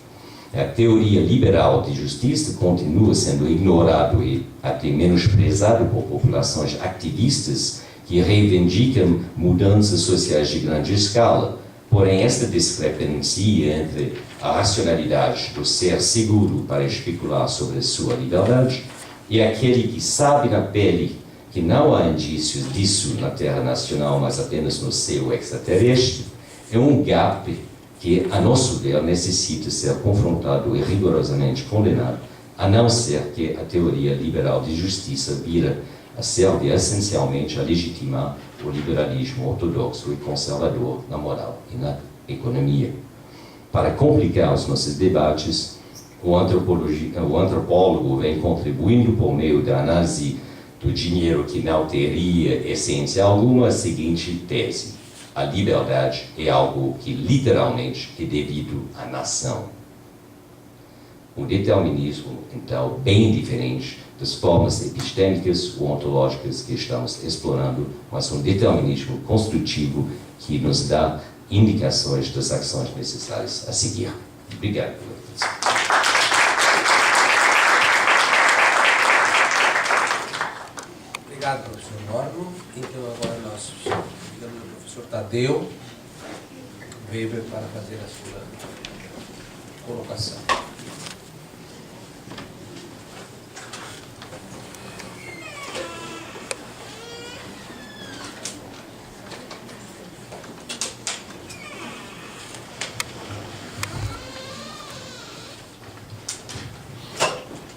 A teoria liberal de justiça continua sendo ignorado e até menosprezado por populações ativistas que reivindicam mudanças sociais de grande escala. Porém, esta discrepância entre a racionalidade do ser seguro para especular sobre a sua liberdade e aquele que sabe na pele que não há indícios disso na terra nacional, mas apenas no céu extraterrestre, é um gap que, a nosso ver, necessita ser confrontado e rigorosamente condenado, a não ser que a teoria liberal de justiça vira a servir essencialmente a legitimar o liberalismo ortodoxo e conservador na moral e na economia. Para complicar os nossos debates, o antropólogo vem contribuindo por meio da análise do dinheiro que não teria essência alguma a seguinte tese: a liberdade é algo que literalmente é devido à nação. um determinismo, então, bem diferente das formas epistêmicas ou ontológicas que estamos explorando, mas um determinismo construtivo que nos dá indicações das ações necessárias a seguir. Obrigado pela atenção. Obrigado, professor Norman. Então, agora nós convidamos o professor Tadeu Weber para fazer a sua colocação.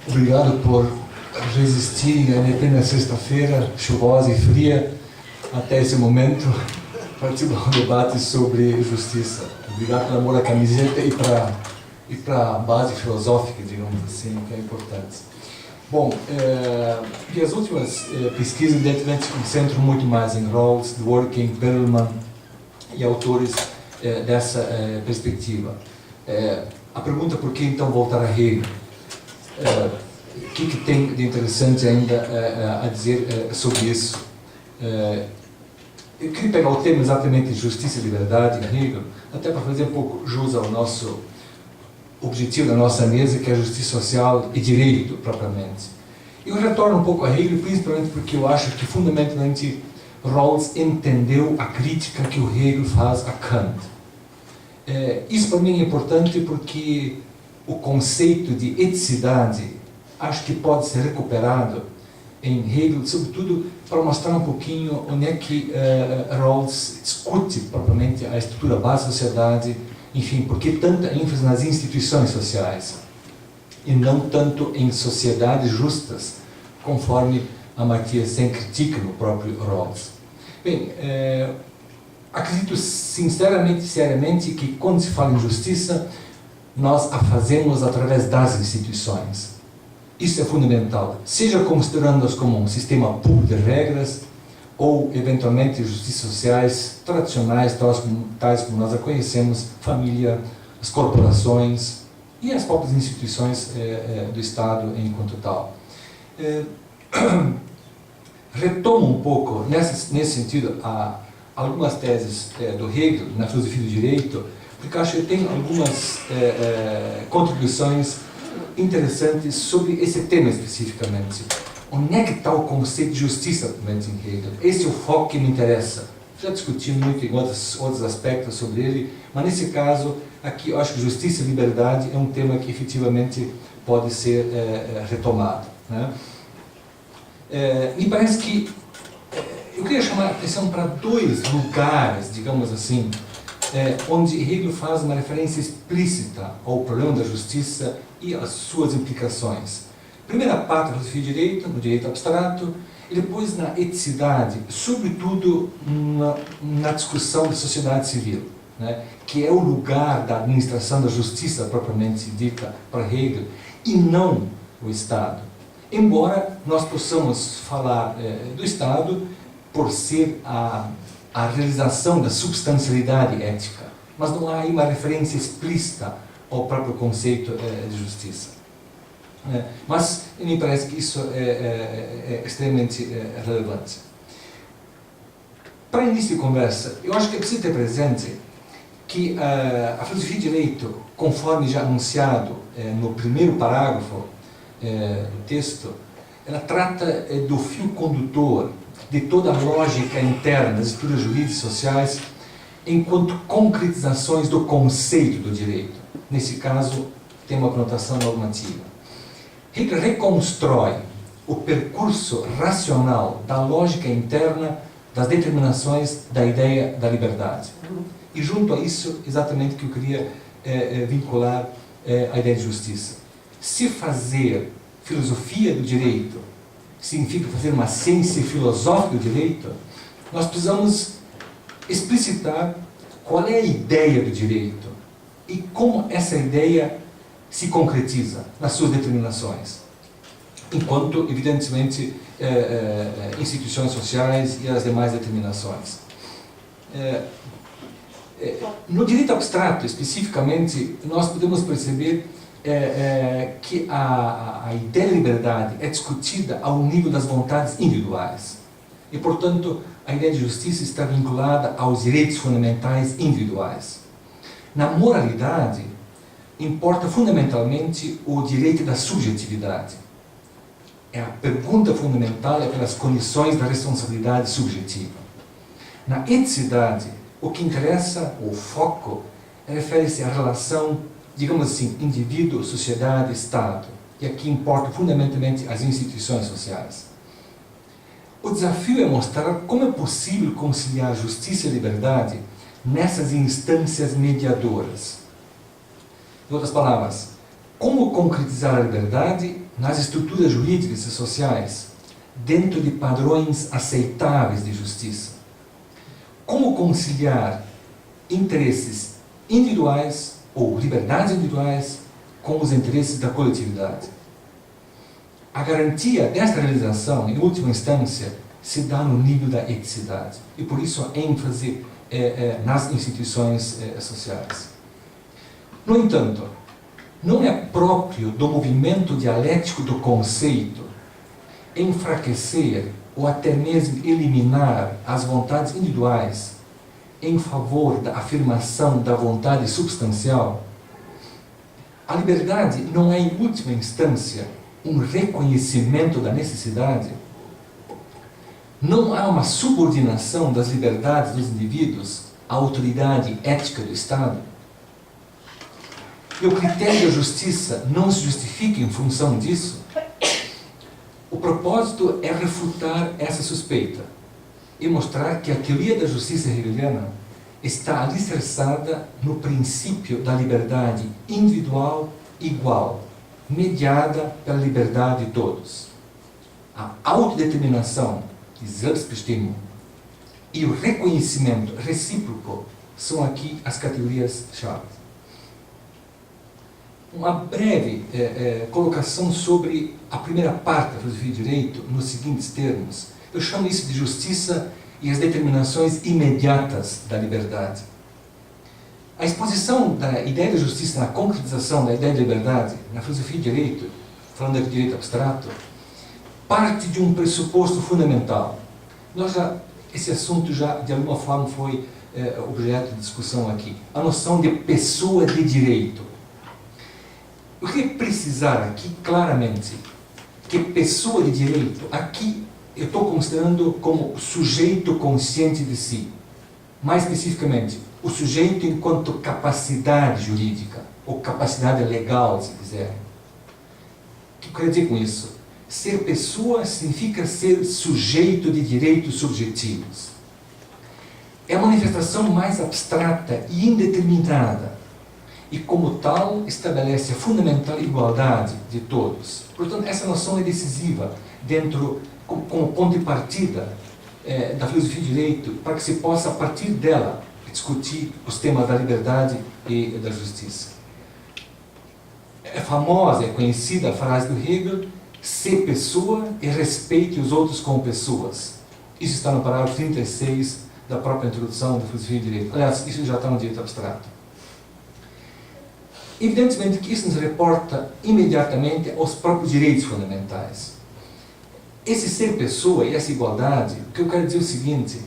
Obrigado por resistirem a plena sexta-feira, chuvosa e fria, até esse momento, participar do debate sobre justiça. Obrigado pelo amor à camiseta e para a base filosófica, digamos assim, que é importante. Bom, e as últimas pesquisas, evidentemente, se concentram muito mais em Rawls, Dworkin, Perelman e autores dessa perspectiva. A pergunta por que então voltar a Hegel? O que tem de interessante ainda a dizer sobre isso? Eu queria pegar o tema exatamente de justiça e liberdade em Hegel, até para fazer um pouco jus ao nosso objetivo da nossa mesa, que é a justiça social e direito, propriamente. Eu retorno um pouco a Hegel, principalmente porque eu acho que, fundamentalmente, Rawls entendeu a crítica que o Hegel faz a Kant. Isso, para mim, é importante porque o conceito de eticidade acho que pode ser recuperado em Hegel, sobretudo para mostrar um pouquinho onde é que Rawls discute propriamente a estrutura base da sociedade, enfim, por que tanta ênfase nas instituições sociais e não tanto em sociedades justas, conforme Amartya Sen critica no próprio Rawls. Bem, acredito sinceramente, seriamente, que quando se fala em justiça, nós a fazemos através das instituições. Isso é fundamental, seja considerando-as como um sistema público de regras ou, eventualmente, justiças sociais tradicionais, tais como nós a conhecemos, família, as corporações e as próprias instituições do Estado enquanto tal. Retomo um pouco, nesse sentido, algumas teses do Hegel na filosofia do direito, porque acho que tem algumas contribuições interessantes sobre esse tema especificamente. Onde é que está o conceito de justiça em Hegel? Esse é o foco que me interessa. Já discuti muito em outros aspectos sobre ele, mas nesse caso, aqui eu acho que justiça e liberdade é um tema que efetivamente pode ser retomado, né? Me parece que eu queria chamar a atenção para dois lugares, digamos assim, onde Hegel faz uma referência explícita ao problema da justiça e às suas implicações. Primeira parte da filosofia do direito, no direito abstrato, e depois na eticidade, sobretudo na discussão da sociedade civil, né, que é o lugar da administração da justiça propriamente dita para Hegel, e não o Estado. Embora nós possamos falar do Estado por ser a realização da substancialidade ética, mas não há aí uma referência explícita ao próprio conceito de justiça. Mas me parece que isso é extremamente relevante. Para início de conversa, eu acho que é preciso ter presente que a filosofia de direito, conforme já anunciado no primeiro parágrafo do texto, ela trata do fio condutor de toda a lógica interna das estruturas jurídicas e sociais enquanto concretizações do conceito do direito. Nesse caso, tem uma conotação normativa. Hegel reconstrói o percurso racional da lógica interna das determinações da ideia da liberdade. E junto a isso, exatamente o que eu queria vincular a ideia de justiça. Se fazer filosofia do direito significa fazer uma ciência filosófica do direito, nós precisamos explicitar qual é a ideia do direito e como essa ideia se concretiza nas suas determinações, enquanto, evidentemente, instituições sociais e as demais determinações. No direito abstrato, especificamente, nós podemos perceber que a ideia de liberdade é discutida ao nível das vontades individuais. E, portanto, a ideia de justiça está vinculada aos direitos fundamentais individuais. Na moralidade, importa fundamentalmente o direito da subjetividade. A pergunta fundamental é pelas condições da responsabilidade subjetiva. Na eticidade, o que interessa, o foco, refere-se à relação, digamos assim, indivíduo, sociedade, Estado. E aqui importa fundamentalmente as instituições sociais. O desafio é mostrar como é possível conciliar justiça e liberdade nessas instâncias mediadoras. Em outras palavras, como concretizar a liberdade nas estruturas jurídicas e sociais dentro de padrões aceitáveis de justiça? Como conciliar interesses individuais ou liberdades individuais com os interesses da coletividade? A garantia desta realização, em última instância, se dá no nível da eticidade. E por isso a ênfase nas instituições sociais. No entanto, não é próprio do movimento dialético do conceito enfraquecer ou até mesmo eliminar as vontades individuais em favor da afirmação da vontade substancial. A liberdade não é, em última instância, um reconhecimento da necessidade. Não há uma subordinação das liberdades dos indivíduos à autoridade ética do Estado. E o critério da justiça não se justifica em função disso. O propósito é refutar essa suspeita e mostrar que a teoria da justiça hegeliana está alicerçada no princípio da liberdade individual igual, mediada pela liberdade de todos. A autodeterminação, die Selbstbestimmung, e o reconhecimento recíproco são aqui as categorias-chave. Uma breve colocação sobre a primeira parte da filosofia de direito nos seguintes termos. Eu chamo isso de justiça e as determinações imediatas da liberdade. A exposição da ideia da justiça na concretização da ideia de liberdade na filosofia de direito, falando aqui de direito abstrato, parte de um pressuposto fundamental. Esse assunto já, de alguma forma, foi objeto de discussão aqui. A noção de pessoa de direito. Eu queria precisar aqui claramente que pessoa de direito, aqui eu estou considerando como sujeito consciente de si. Mais especificamente, o sujeito enquanto capacidade jurídica, ou capacidade legal, se quiser. O que eu quero dizer com isso? Ser pessoa significa ser sujeito de direitos subjetivos. É a manifestação mais abstrata e indeterminada, e como tal estabelece a fundamental igualdade de todos. Portanto, essa noção é decisiva como ponto de partida da filosofia de direito, para que se possa, a partir dela, discutir os temas da liberdade e da justiça. É famosa, é conhecida a frase do Hegel: ser pessoa e respeite os outros como pessoas. Isso está no parágrafo 36 da própria introdução da filosofia de direito. Aliás, isso já está no direito abstrato. Evidentemente que isso nos reporta imediatamente aos próprios direitos fundamentais. Esse ser pessoa e essa igualdade, o que eu quero dizer é o seguinte: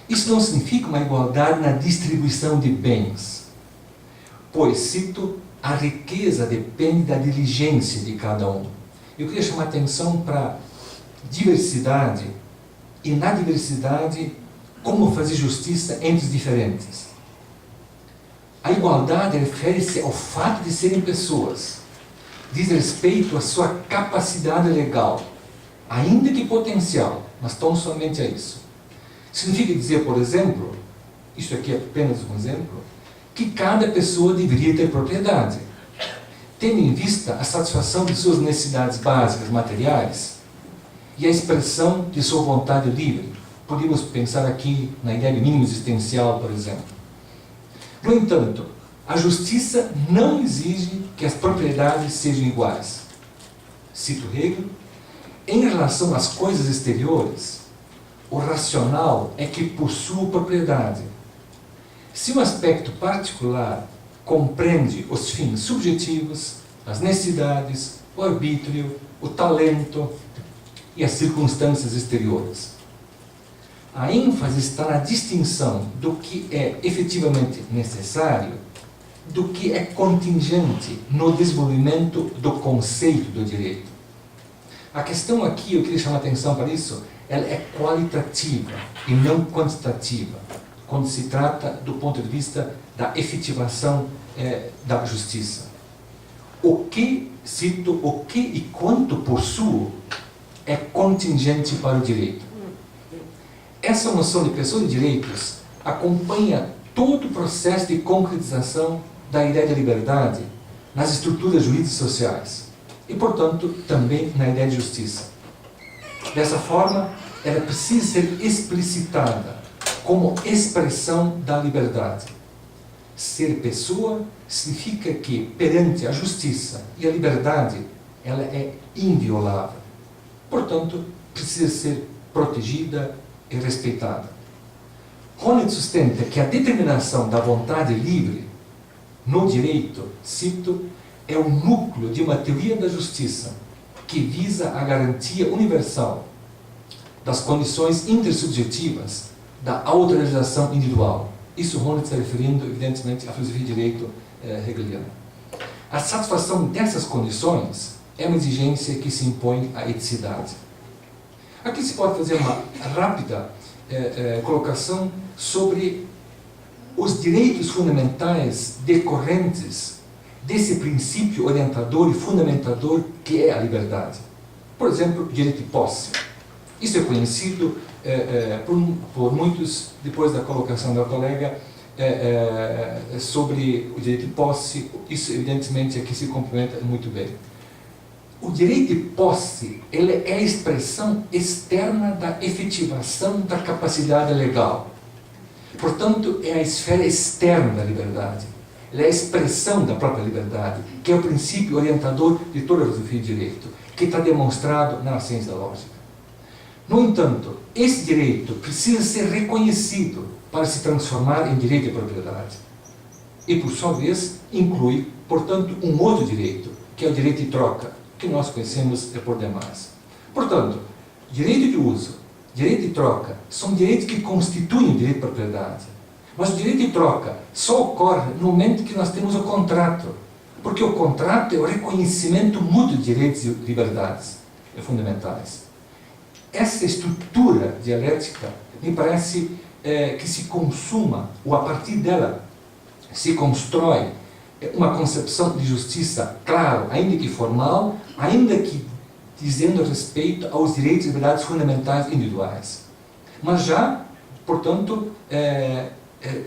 isso não significa uma igualdade na distribuição de bens, pois, cito, a riqueza depende da diligência de cada um. Eu queria chamar a atenção para a diversidade e, na diversidade, como fazer justiça entre os diferentes. A igualdade refere-se ao fato de serem pessoas, diz respeito à sua capacidade legal, ainda que potencial, mas tão somente a isso. Significa dizer, por exemplo, isso aqui é apenas um exemplo, que cada pessoa deveria ter propriedade, tendo em vista a satisfação de suas necessidades básicas materiais e a expressão de sua vontade livre. Podemos pensar aqui na ideia de mínimo existencial, por exemplo. No entanto, a justiça não exige que as propriedades sejam iguais. Cito Hegel: em relação às coisas exteriores, o racional é que possua propriedade. Se um aspecto particular compreende os fins subjetivos, as necessidades, o arbítrio, o talento e as circunstâncias exteriores. A ênfase está na distinção do que é efetivamente necessário do que é contingente no desenvolvimento do conceito do direito. A questão aqui, eu queria chamar a atenção para isso, ela é qualitativa e não quantitativa, quando se trata do ponto de vista da efetivação da justiça. O que, cito, o que e quanto possuo é contingente para o direito. Essa noção de pessoa de direitos acompanha todo o processo de concretização da ideia de liberdade nas estruturas jurídicas e sociais e, portanto, também na ideia de justiça. Dessa forma, ela precisa ser explicitada como expressão da liberdade. Ser pessoa significa que, perante a justiça e a liberdade, ela é inviolável. Portanto, precisa ser protegida e respeitada. Honneth sustenta que a determinação da vontade livre no direito, cito, é o núcleo de uma teoria da justiça que visa a garantia universal das condições intersubjetivas da autorrealização individual. Isso Honneth está referindo, evidentemente, à filosofia de direito hegeliana. A satisfação dessas condições é uma exigência que se impõe à eticidade. Aqui se pode fazer uma rápida colocação sobre os direitos fundamentais decorrentes desse princípio orientador e fundamentador que é a liberdade. Por exemplo, o direito de posse. Isso é conhecido por muitos, depois da colocação da colega, sobre o direito de posse. Isso, evidentemente, aqui se complementa muito bem. O direito de posse, ele é a expressão externa da efetivação da capacidade legal. Portanto, é a esfera externa da liberdade. Ele é a expressão da própria liberdade, que é o princípio orientador de toda a filosofia de direito, que está demonstrado na ciência da lógica. No entanto, esse direito precisa ser reconhecido para se transformar em direito de propriedade. E, por sua vez, inclui, portanto, um outro direito, que é o direito de troca, que nós conhecemos por demais. Portanto, direito de uso, direito de troca, são direitos que constituem o direito de propriedade. Mas o direito de troca só ocorre no momento que nós temos o contrato, porque o contrato é o reconhecimento mútuo de direitos e liberdades fundamentais. Essa estrutura dialética me parece que se consuma, ou a partir dela se constrói uma concepção de justiça, claro, ainda que formal, ainda que dizendo respeito aos direitos e liberdades fundamentais individuais. Mas já, portanto,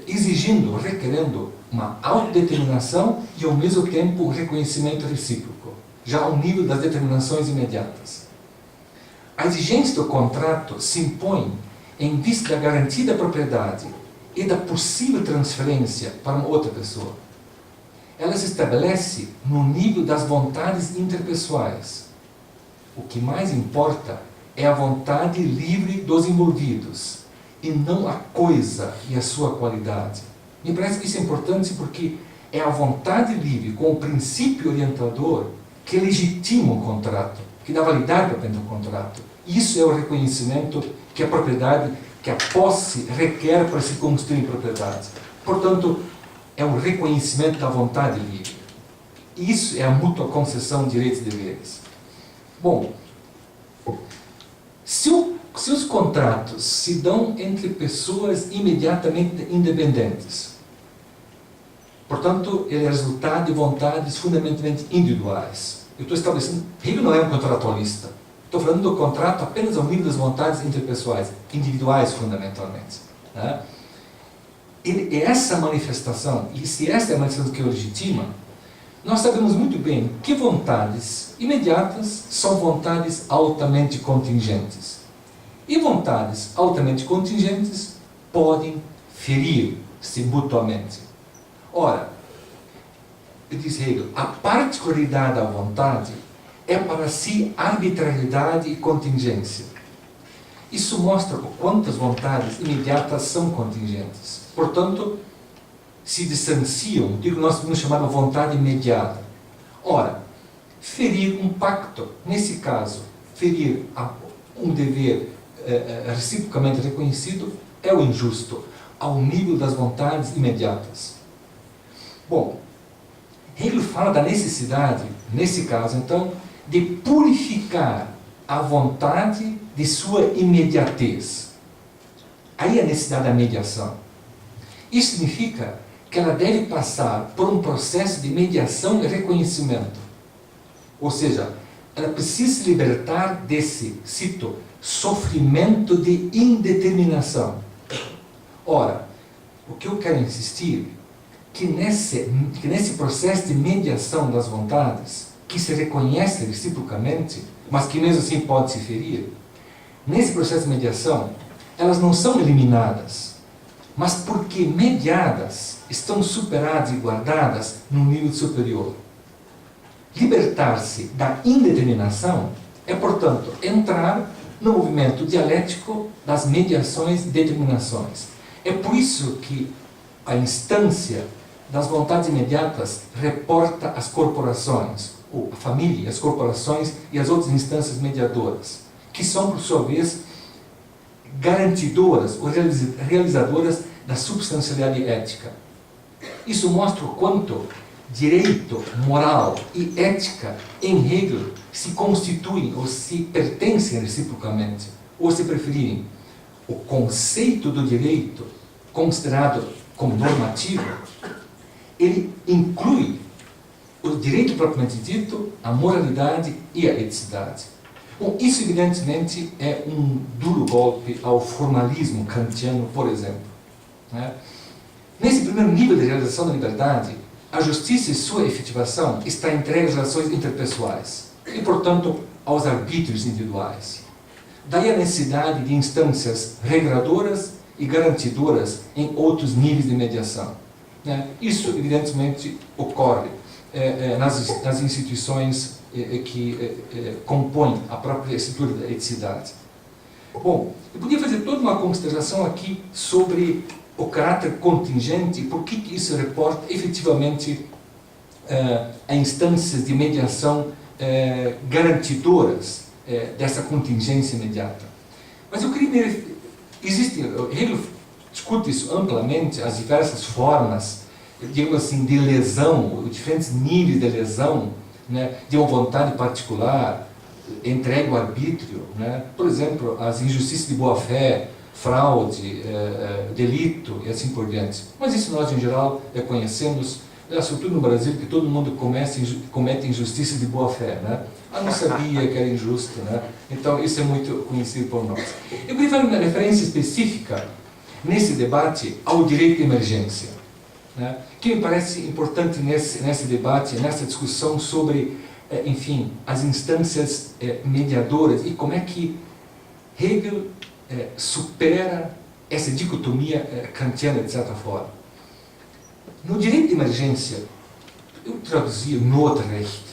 exigindo, requerendo uma autodeterminação e, ao mesmo tempo, reconhecimento recíproco, já ao nível das determinações imediatas. A exigência do contrato se impõe em vista da garantia da propriedade e da possível transferência para uma outra pessoa. Ela se estabelece no nível das vontades interpessoais. O que mais importa é a vontade livre dos envolvidos, e não a coisa e a sua qualidade. Me parece que isso é importante porque é a vontade livre com o princípio orientador que legitima o contrato, que dá validade para o contrato. Isso é o reconhecimento que a propriedade, que a posse requer para se construir propriedade. Portanto, é o reconhecimento da vontade livre. Isso é a mútua concessão de direitos e deveres. Bom, se os contratos se dão entre pessoas imediatamente independentes, portanto, ele é resultado de vontades fundamentalmente individuais. Eu estou estabelecendo, Hegel não é um contratualista. Estou falando do contrato apenas ao nível das vontades interpessoais, individuais fundamentalmente. Né? E essa manifestação, e se essa é a manifestação que o legitima, nós sabemos muito bem que vontades imediatas são vontades altamente contingentes. E vontades altamente contingentes podem ferir-se mutuamente. Ora, diz Hegel, a particularidade da vontade é para si arbitrariedade e contingência. Isso mostra o quanto as vontades imediatas são contingentes. Portanto, se distanciam do que nós podemos chamar de vontade imediata. Ora, ferir um pacto. Nesse caso, ferir um dever reciprocamente reconhecido é o injusto, ao nível das vontades imediatas. Bom, Hegel fala da necessidade, nesse caso, então, de purificar a vontade de sua imediatez. Aí a necessidade da mediação. Isso significa que ela deve passar por um processo de mediação e reconhecimento. Ou seja, ela precisa se libertar desse, cito, sofrimento de indeterminação. Ora, o que eu quero insistir que nesse processo de mediação das vontades, que se reconhece reciprocamente, mas que mesmo assim pode se ferir, nesse processo de mediação, elas não são eliminadas, mas porque mediadas, estão superadas e guardadas num nível superior. Libertar-se da indeterminação é, portanto, entrar no movimento dialético das mediações e determinações. É por isso que a instância das vontades imediatas reporta as corporações, ou a família, as corporações e as outras instâncias mediadoras, que são, por sua vez, garantidoras ou realizadoras da substancialidade ética. Isso mostra o quanto direito, moral e ética em Hegel se constituem ou se pertencem reciprocamente, ou se preferirem, o conceito do direito, considerado como normativo, ele inclui o direito propriamente dito, a moralidade e a eticidade. Bom, isso evidentemente é um duro golpe ao formalismo kantiano, por exemplo. Né? Nesse primeiro nível de realização da liberdade, a justiça e sua efetivação está entregue às relações interpessoais e, portanto, aos arbítrios individuais. Daí a necessidade de instâncias regradoras e garantidoras em outros níveis de mediação. Né? Isso, evidentemente, ocorre nas instituições que compõem a própria estrutura da eticidade. Bom, eu podia fazer toda uma consideração aqui sobre o caráter contingente e por que isso reporta efetivamente a instâncias de mediação garantidoras dessa contingência imediata. Mas eu queria... Hegel discute isso amplamente, as diversas formas, digamos assim, de lesão, os diferentes níveis de lesão, né, de uma vontade particular, entregue ao arbítrio, né? Por exemplo, as injustiças de boa-fé, fraude, delito e assim por diante. Mas isso nós, em geral, conhecemos, sobretudo no Brasil, que todo mundo comete injustiças de boa-fé, né? Não sabia que era injusto, né? Então, isso é muito conhecido por nós. Eu queria fazer uma referência específica, nesse debate, ao direito de emergência, né? Que me parece importante nesse debate, nessa discussão sobre, enfim, as instâncias mediadoras e como é que Hegel supera essa dicotomia kantiana, de certa forma. No direito de emergência, eu traduzi Notrecht.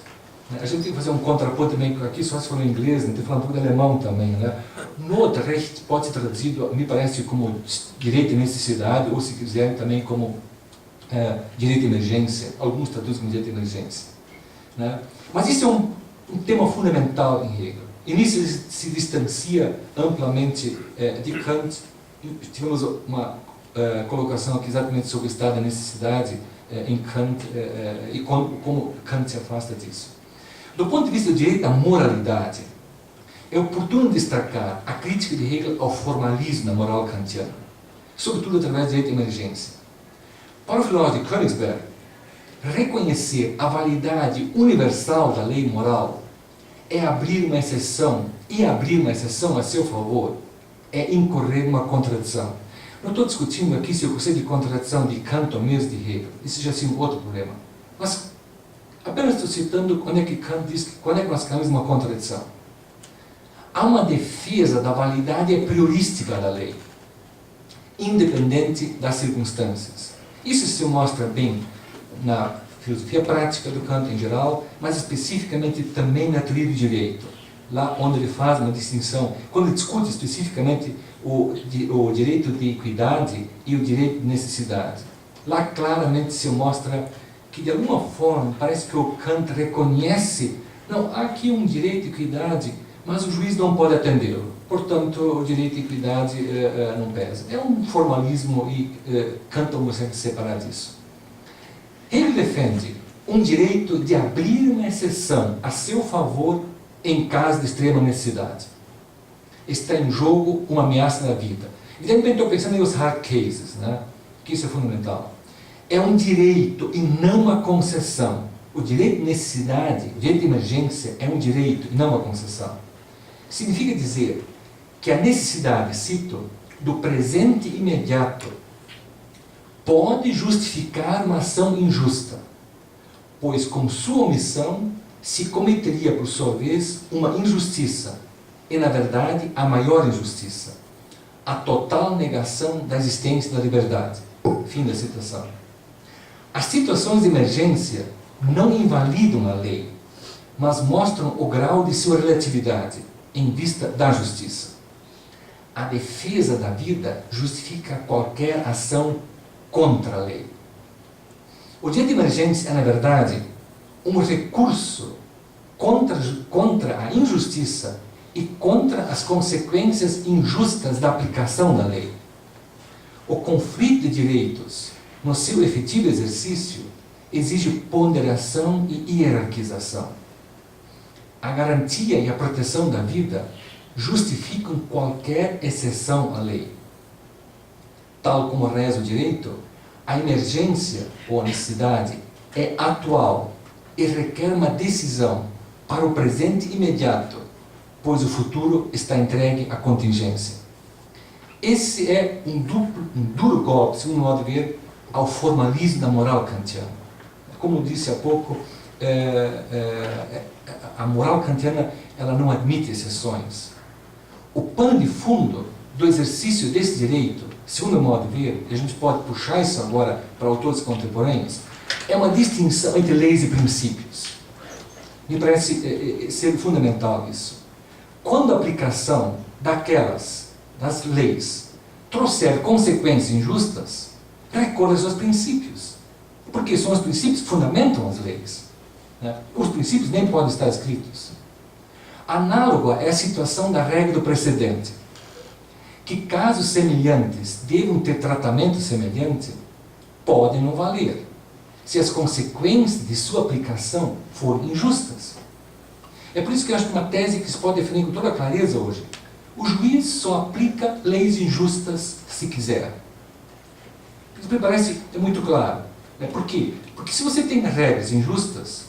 A gente tem que fazer um contraponto também aqui, só se for em inglês, tem que falar um pouco de alemão também, né? Notrecht pode ser traduzido, me parece, como direito de necessidade, ou se quiser também como direito de emergência. Alguns traduzem como direito de emergência, né? Mas isso é um tema fundamental em Hegel. E nisso ele se distancia amplamente de Kant. Tivemos uma colocação aqui exatamente sobre o estado da necessidade em Kant e como Kant se afasta disso. Do ponto de vista do direito à moralidade, é oportuno destacar a crítica de Hegel ao formalismo da moral kantiana, sobretudo através do direito de emergência. Para o filósofo de Königsberg, reconhecer a validade universal da lei moral é abrir uma exceção, e abrir uma exceção a seu favor é incorrer numa contradição. Não estou discutindo aqui se o conceito de contradição de Kant ou mesmo de Hegel, isso já é um outro problema. Mas apenas estou citando quando é que Kant diz quando é que nós caímos numa contradição. Há uma defesa da validade priorística da lei, independente das circunstâncias. Isso se mostra bem na filosofia prática do Kant em geral, mas especificamente também na teoria do direito, lá onde ele faz uma distinção, quando ele discute especificamente o direito de equidade e o direito de necessidade. Lá claramente se mostra que, de alguma forma, parece que o Kant reconhece Não, há aqui um direito de equidade, mas o juiz não pode atendê-lo. Portanto, o direito de equidade não pesa. É um formalismo e Kant sempre separar disso. Ele defende um direito de abrir uma exceção a seu favor em caso de extrema necessidade. Está em jogo uma ameaça na vida. Evidentemente, estou pensando nos hard cases, né? Que isso é fundamental. É um direito e não uma concessão. O direito de necessidade, o direito de emergência é um direito e não uma concessão. Significa dizer que a necessidade, cito, do presente imediato pode justificar uma ação injusta, pois com sua omissão se cometeria, por sua vez, uma injustiça, e na verdade a maior injustiça, a total negação da existência da liberdade. Fim da citação. As situações de emergência não invalidam a lei, mas mostram o grau de sua relatividade em vista da justiça. A defesa da vida justifica qualquer ação contra a lei. O direito de emergência é, na verdade, um recurso contra a injustiça e contra as consequências injustas da aplicação da lei. O conflito de direitos, no seu efetivo exercício, exige ponderação e hierarquização. A garantia e a proteção da vida justificam qualquer exceção à lei. Tal como reza o direito, a emergência ou a necessidade é atual e requer uma decisão para o presente imediato, pois o futuro está entregue à contingência. Esse é um duro golpe, segundo modo de ver, ao formalismo da moral kantiana. Como disse há pouco, a moral kantiana ela não admite exceções. O pano de fundo do exercício desse direito, segundo o modo de ver, e a gente pode puxar isso agora para autores contemporâneos, é uma distinção entre leis e princípios. Me parece ser fundamental isso. Quando a aplicação das leis trouxer consequências injustas, recorre aos princípios, porque são os princípios que fundamentam as leis. Né? Os princípios nem podem estar escritos. Análogo é a situação da regra do precedente, que casos semelhantes devam ter tratamento semelhante, podem não valer, se as consequências de sua aplicação forem injustas. É por isso que eu acho uma tese que se pode definir com toda clareza hoje. O juiz só aplica leis injustas se quiser. Isso me parece muito claro. Por quê? Porque se você tem regras injustas,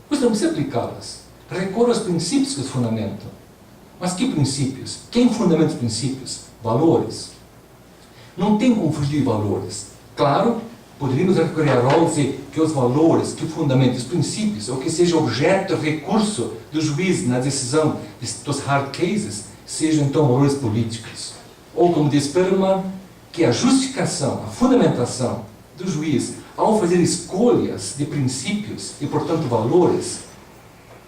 você não precisa aplicá-las. Recorra aos princípios que os fundamentam. Mas que princípios? Quem fundamenta os princípios? Valores. Não tem como fugir de valores. Claro, poderíamos recorrer a Rawls e dizer que os valores que fundamentam os princípios, ou que seja objeto, recurso do juiz na decisão dos hard cases, sejam então valores políticos. Ou, como diz Perelman, que a justificação, a fundamentação do juiz ao fazer escolhas de princípios e, portanto, valores,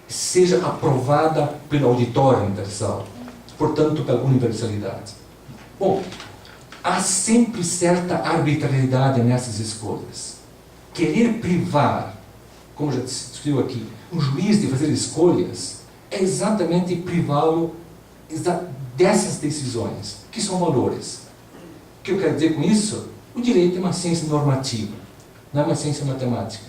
seja aprovada pelo auditório universal, portanto, pela universalidade. Bom, há sempre certa arbitrariedade nessas escolhas. Querer privar, como já se discutiu aqui, um juiz de fazer escolhas é exatamente privá-lo dessas decisões, que são valores. O que eu quero dizer com isso? O direito é uma ciência normativa, não é uma ciência matemática.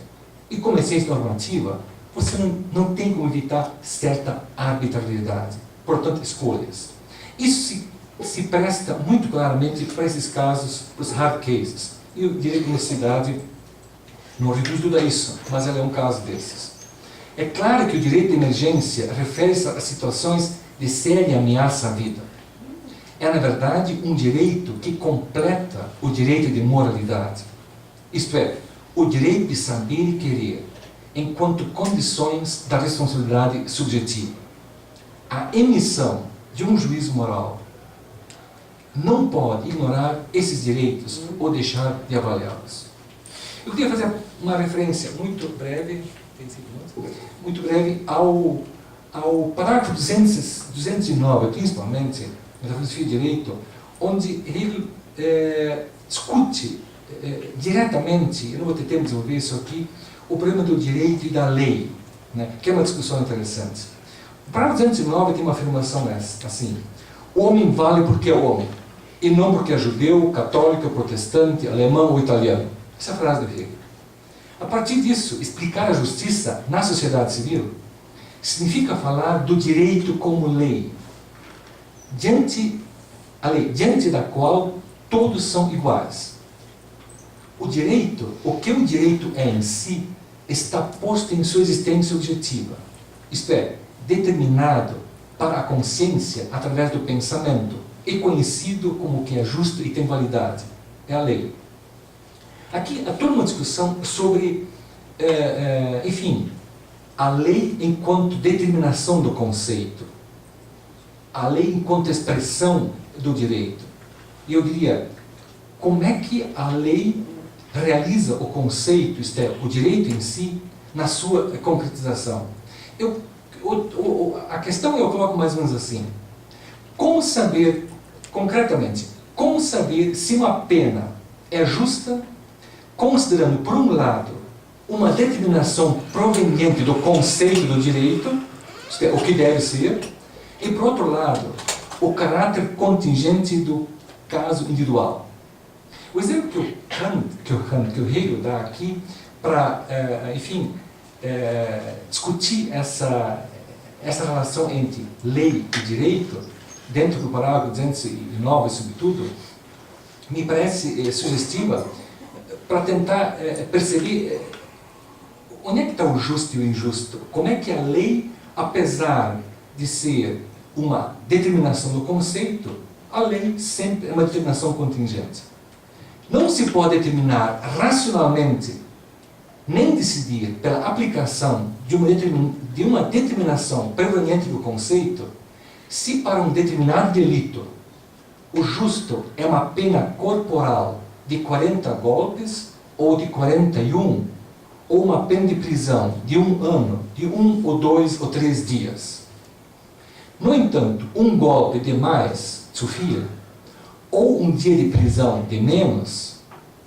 E como é ciência normativa, você não tem como evitar certa arbitrariedade, portanto, escolhas. Isso se presta muito claramente para esses casos, para os hard cases. E o direito de necessidade não reduz tudo a isso, mas ela é um caso desses. É claro que o direito de emergência refere-se a situações de séria ameaça à vida. É, na verdade, um direito que completa o direito de moralidade. Isto é, o direito de saber e querer, enquanto condições da responsabilidade subjetiva. A emissão de um juízo moral não pode ignorar esses direitos ou deixar de avaliá-los. Eu queria fazer uma referência muito breve ao parágrafo 209, principalmente, da filosofia de direito, onde ele discute diretamente, eu não vou ter tempo de desenvolver isso aqui, o problema do direito e da lei, né? Que é uma discussão interessante. O parágrafo 209 tem uma afirmação assim: o homem vale porque é homem, e não porque é judeu, católico, protestante, alemão ou italiano. Essa é a frase do Hegel. A partir disso, explicar a justiça na sociedade civil significa falar do direito como lei, a lei diante da qual todos são iguais. O direito, o que o direito é em si, está posto em sua existência objetiva, isto é, determinado para a consciência através do pensamento e conhecido como o que é justo e tem validade. É a lei. Aqui há toda uma discussão sobre, enfim, a lei enquanto determinação do conceito, a lei enquanto expressão do direito. E eu diria, como é que a lei realiza o conceito, isto é, o direito em si, na sua concretização? A questão eu coloco mais ou menos assim: como saber, concretamente, como saber se uma pena é justa, considerando, por um lado, uma determinação proveniente do conceito do direito, isto é, o que deve ser, e, por outro lado, o caráter contingente do caso individual. O exemplo que o Hegel dá aqui para, enfim, discutir essa relação entre lei e direito, dentro do parágrafo 209, sobretudo, me parece sugestiva para tentar perceber onde é que está o justo e o injusto. Como é que a lei, apesar de ser uma determinação do conceito, a lei sempre é uma determinação contingente. Não se pode determinar racionalmente, nem decidir pela aplicação de uma determinação proveniente do conceito, se para um determinado delito o justo é uma pena corporal de 40 golpes ou de 41, ou uma pena de prisão de 1 ano, de 1 ou 2 ou 3 dias. No entanto, um golpe de mais, zu viel, ou um dia de prisão de menos,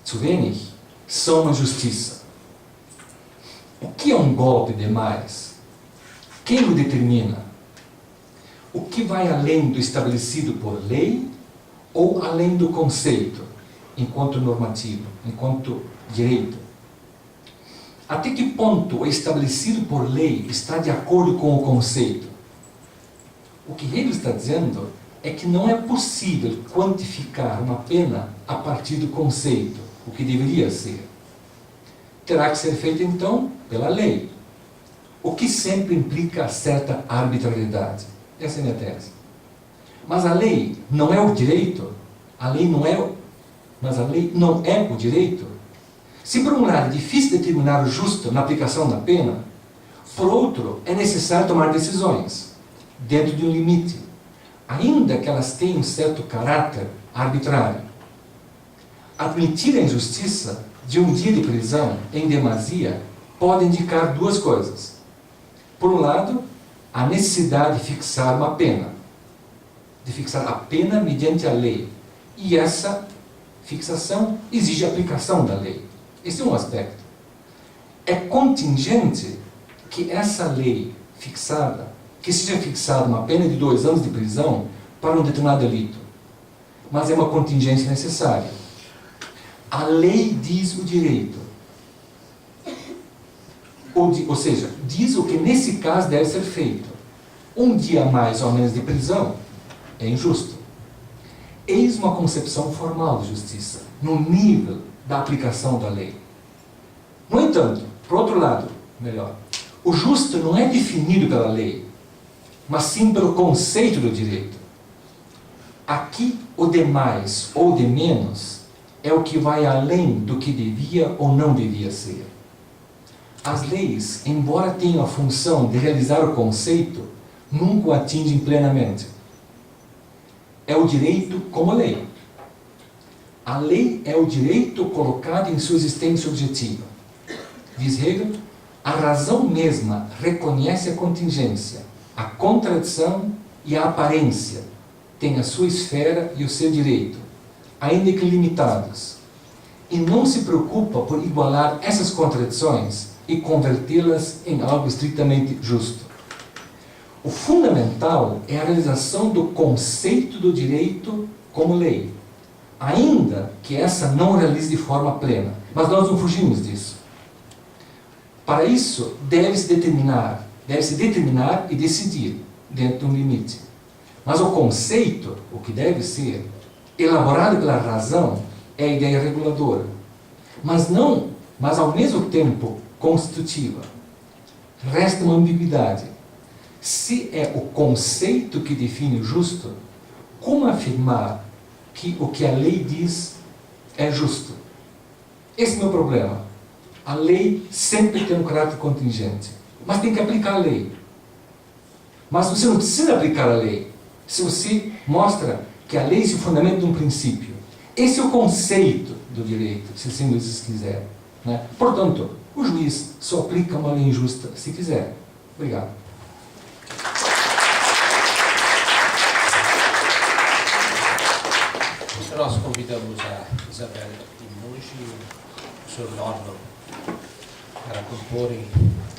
zu wenig, são uma justiça. O que é um golpe de mais? Quem o determina? O que vai além do estabelecido por lei ou além do conceito, enquanto normativo, enquanto direito? Até que ponto o estabelecido por lei está de acordo com o conceito? O que Hegel está dizendo é que não é possível quantificar uma pena a partir do conceito, o que deveria ser. Terá que ser feito, então, pela lei, o que sempre implica certa arbitrariedade. Essa é a minha tese. Mas a lei não é o direito, mas a lei não é o direito. Se por um lado é difícil determinar o justo na aplicação da pena, por outro é necessário tomar decisões, dentro de um limite, ainda que elas tenham um certo caráter arbitrário. Admitir a injustiça de um dia de prisão em demasia pode indicar duas coisas. Por um lado, a necessidade de fixar uma pena, de fixar a pena mediante a lei, e essa fixação exige a aplicação da lei. Esse é um aspecto. É contingente que essa lei fixada, que seja fixada uma pena de 2 anos de prisão para um determinado delito, mas é uma contingência necessária. A lei diz o direito, ou seja, diz o que nesse caso deve ser feito. Um dia mais ou menos de prisão é injusto. Eis uma concepção formal de justiça, no nível da aplicação da lei. No entanto, por outro lado, o justo não é definido pela lei, mas sim pelo conceito do direito. Aqui, o de mais ou de menos é o que vai além do que devia ou não devia ser. As leis, embora tenham a função de realizar o conceito, nunca o atingem plenamente. É o direito como lei. A lei é o direito colocado em sua existência objetiva. Diz Hegel, a razão mesma reconhece a contingência, a contradição e a aparência, tem a sua esfera e o seu direito, ainda que limitados, e não se preocupa por igualar essas contradições e convertê-las em algo estritamente justo. O fundamental é a realização do conceito do direito como lei, ainda que essa não realize de forma plena. Mas nós não fugimos disso. Para isso, deve-se determinar e decidir dentro de um limite. Mas o conceito, o que deve ser elaborado pela razão, é a ideia reguladora, mas ao mesmo tempo constitutiva. Resta uma ambiguidade. Se é o conceito que define o justo, como afirmar que o que a lei diz é justo? Esse é o meu problema. A lei sempre tem um caráter contingente, mas tem que aplicar a lei. Mas você não precisa aplicar a lei se você mostra que a lei se fundamenta num princípio. Esse é o conceito do direito, se assim vocês quiserem, né? Portanto, o juiz só aplica uma lei injusta se quiser. Obrigado. Então nós convidamos a Isabel Monge e o Sr. Norman para comporem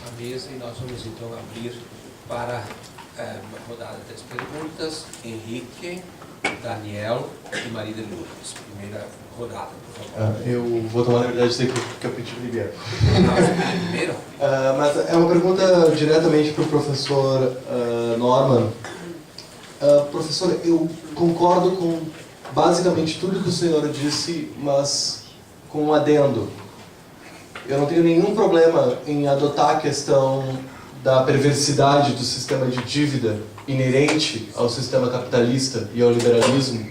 a mesa e nós vamos então abrir para uma rodada de perguntas. Henrique, Daniel e Maria de Lourdes. Primeira rodada, por favor. Eu vou tomar a liberdade de dizer que eu pedi primeiro. Primeiro? Mas é uma pergunta diretamente para o professor Norman. Professor, eu concordo com basicamente tudo que o senhor disse, mas com um adendo. Eu não tenho nenhum problema em adotar a questão da perversidade do sistema de dívida inerente ao sistema capitalista e ao liberalismo,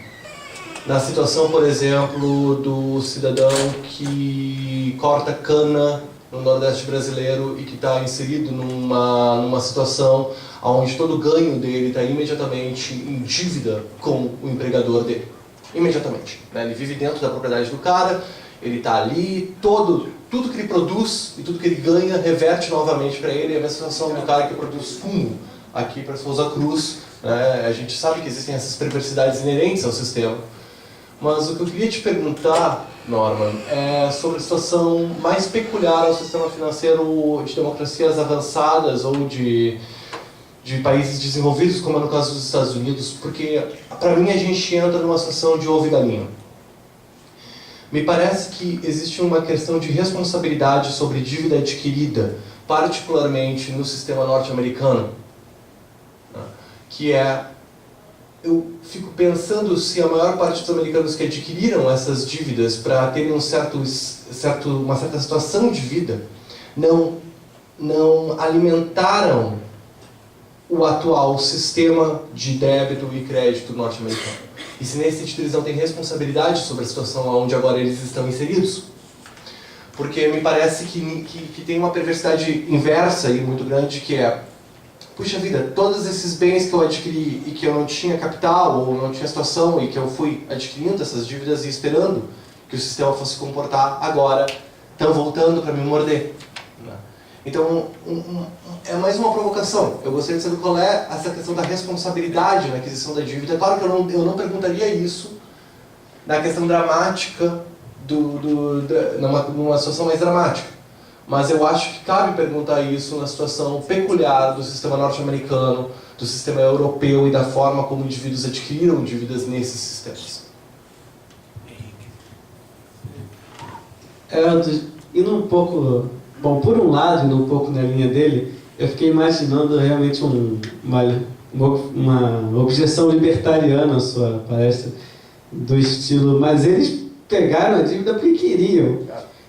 na situação, por exemplo, do cidadão que corta cana no Nordeste brasileiro e que está inserido numa situação onde todo o ganho dele está imediatamente em dívida com o empregador dele. Imediatamente, né? Ele vive dentro da propriedade do cara, ele está ali, tudo que ele produz e tudo que ele ganha reverte novamente para ele. É a mesma situação do cara que produz fumo aqui para Souza Cruz, né? A gente sabe que existem essas perversidades inerentes ao sistema. Mas o que eu queria te perguntar, Norman, é sobre a situação mais peculiar ao sistema financeiro de democracias avançadas ou de países desenvolvidos, como é no caso dos Estados Unidos, porque, para mim, a gente entra numa situação de ovo e galinha. Me parece que existe uma questão de responsabilidade sobre dívida adquirida, particularmente no sistema norte-americano, que é... Eu fico pensando se a maior parte dos americanos que adquiriram essas dívidas para terem uma certa situação de vida não alimentaram o atual sistema de débito e crédito norte-americano. E se nesse sentido eles não têm responsabilidade sobre a situação onde agora eles estão inseridos. Porque me parece que tem uma perversidade inversa e muito grande, que é: puxa vida, todos esses bens que eu adquiri e que eu não tinha capital ou não tinha situação e que eu fui adquirindo essas dívidas e esperando que o sistema fosse comportar, agora estão voltando para me morder. Então, é mais uma provocação. Eu gostaria de saber qual é essa questão da responsabilidade na aquisição da dívida. É claro que eu não perguntaria isso na questão dramática, numa situação mais dramática. Mas eu acho que cabe perguntar isso na situação peculiar do sistema norte-americano, do sistema europeu e da forma como indivíduos adquiriram dívidas nesses sistemas. Indo um pouco... Bom, por um lado, indo um pouco na linha dele, eu fiquei imaginando realmente uma objeção libertariana à sua palestra, do estilo, mas eles pegaram a dívida porque queriam.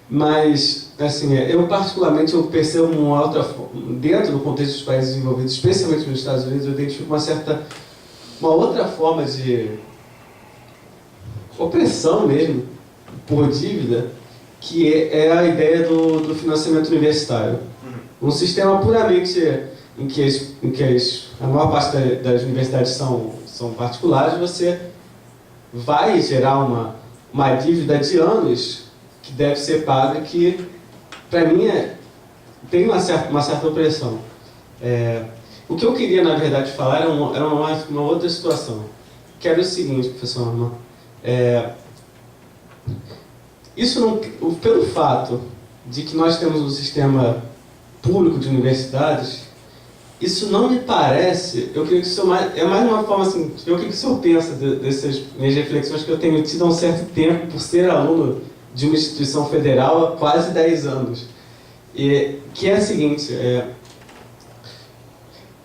Mas, assim, eu particularmente eu percebo uma outra forma, dentro do contexto dos países desenvolvidos, especialmente nos Estados Unidos, eu identifico uma outra forma de opressão mesmo, por dívida, que é a ideia do financiamento universitário. Um sistema puramente em que a maior parte das universidades são particulares, você vai gerar uma dívida de anos que deve ser paga, que, para mim, tem uma certa opressão. O que eu queria, na verdade, falar era uma outra situação, que era o seguinte, professor Norman. Isso não, pelo fato de que nós temos um sistema público de universidades, isso não me parece, eu creio que isso é mais uma forma assim, de ver o que o senhor pensa dessas minhas reflexões que eu tenho tido há um certo tempo por ser aluno de uma instituição federal há quase 10 anos. Que é a seguinte,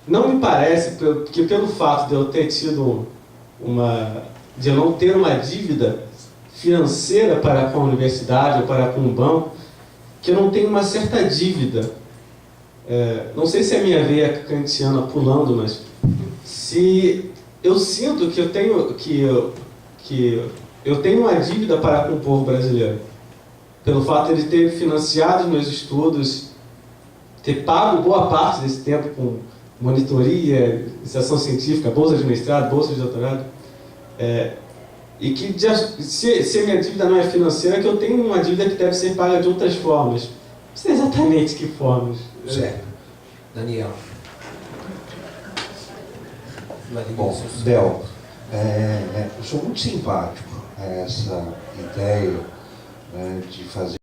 não me parece que pelo fato de eu ter tido de eu não ter uma dívida financeira para com a universidade ou para com o banco, que eu não tenho uma certa dívida. Não sei se é a minha veia kantiana pulando, mas se eu sinto que eu tenho uma dívida para com o povo brasileiro, pelo fato de ter financiado os meus estudos, ter pago boa parte desse tempo com monitoria, iniciação científica, bolsa de mestrado, bolsa de doutorado, e que se a minha dívida não é financeira, que eu tenho uma dívida que deve ser paga de outras formas. Não sei exatamente que formas. Certo. Daniel. Bom, Del, eu sou muito simpático a essa ideia de fazer